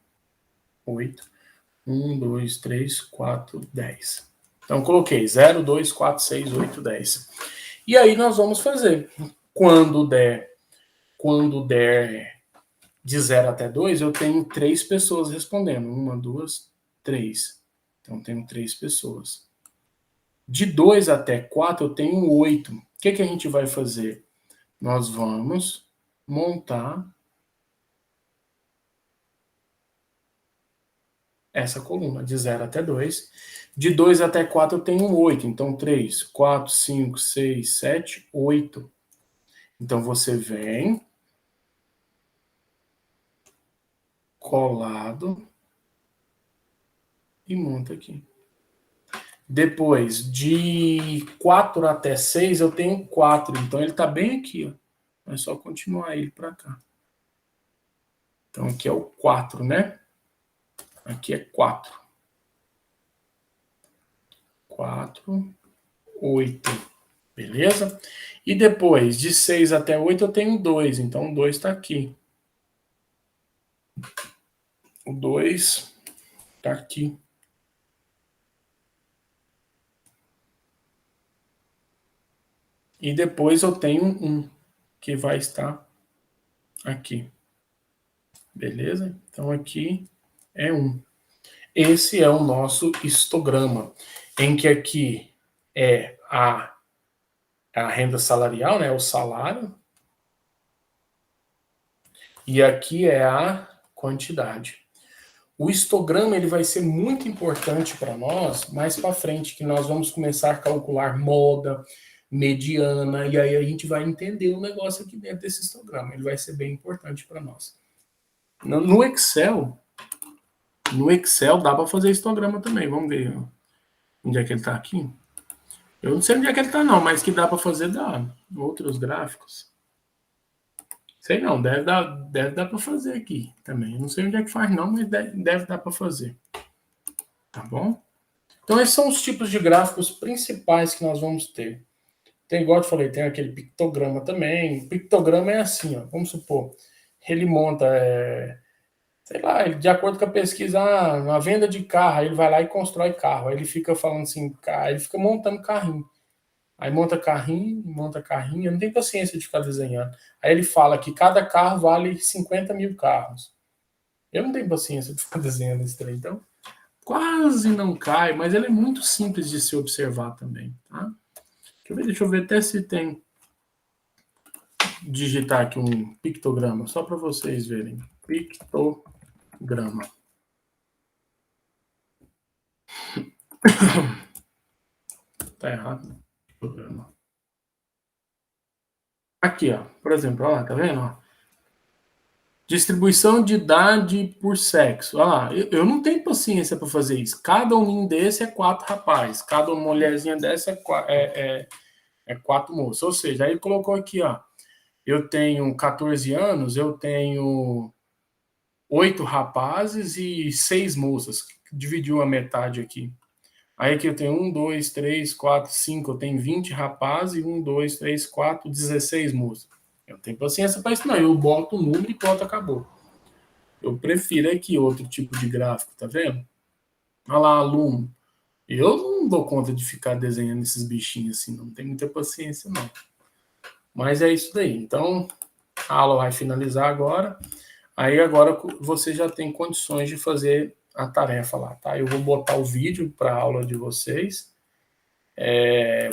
8. 1, 2, 3, 4, 10. Então, coloquei 0, 2, 4, 6, 8, 10. E aí nós vamos fazer. Quando der de 0 até 2, eu tenho 3 pessoas respondendo. 1, 2, 3. Então, tenho 3 pessoas. De 2 até 4, eu tenho 8. O que a gente vai fazer? Nós vamos montar essa coluna, de 0 até 2. De 2 até 4 eu tenho 8. Então, 3, 4, 5, 6, 7, 8. Então, você vem colado e monta aqui. Depois, de 4 até 6, eu tenho 4. Então, ele está bem aqui. Ó. É só continuar ele para cá. Então, aqui é o 4, né? Aqui é 4. 4, 8. Beleza? E depois, de 6 até 8, eu tenho 2. Então, o 2 está aqui. O 2 está aqui. E depois eu tenho 1, que vai estar aqui. Beleza? Então, aqui é 1. Esse é o nosso histograma, em que aqui é a renda salarial, né, o salário, e aqui é a quantidade. O histograma ele vai ser muito importante para nós mais para frente, que nós vamos começar a calcular moda, mediana, e aí a gente vai entender o negócio aqui dentro desse histograma. Ele vai ser bem importante para nós. No Excel dá para fazer histograma também. Vamos ver onde é que ele está aqui. Eu não sei onde é que ele está não, mas que dá para fazer dá. Outros gráficos. Sei não, deve dar para fazer aqui também. Eu não sei onde é que faz não, mas deve dar para fazer. Tá bom? Então esses são os tipos de gráficos principais que nós vamos ter. Tem, igual eu falei, tem aquele pictograma também. O pictograma é assim, ó, vamos supor, ele monta, sei lá, de acordo com a pesquisa, na venda de carro, aí ele vai lá e constrói carro. Aí ele fica falando assim, ele fica montando carrinho. Aí monta carrinho, eu não tenho paciência de ficar desenhando. Aí ele fala que cada carro vale 50 mil carros. Eu não tenho paciência de ficar desenhando esse trem, então quase não cai, mas ele é muito simples de se observar também, tá? Deixa eu ver até se tem digitar aqui um pictograma, só para vocês verem. Pictograma. Tá errado. Pictograma. Aqui, ó. Por exemplo, ó, tá vendo? Ó? Distribuição de idade por sexo. Ah, eu não tenho paciência para fazer isso. Cada um desse é 4 rapazes. Cada mulherzinha dessa é 4 moças. Ou seja, aí colocou aqui, ó. Eu tenho 14 anos, eu tenho 8 rapazes e 6 moças. Dividiu a metade aqui. Aí aqui eu tenho 1, 2, 3, 4, 5. Eu tenho 20 rapazes e 1, 2, 3, 4, 16 moças. Eu não tenho paciência para isso, não. Eu boto o número e pronto, acabou. Eu prefiro aqui outro tipo de gráfico, tá vendo? Olha lá, aluno. Eu não dou conta de ficar desenhando esses bichinhos assim, não tenho muita paciência, não. Mas é isso daí. Então, a aula vai finalizar agora. Aí agora você já tem condições de fazer a tarefa lá, tá? Eu vou botar o vídeo para a aula de vocês.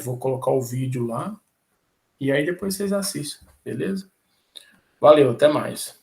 Vou colocar o vídeo lá. E aí depois vocês assistem, beleza? Valeu, até mais.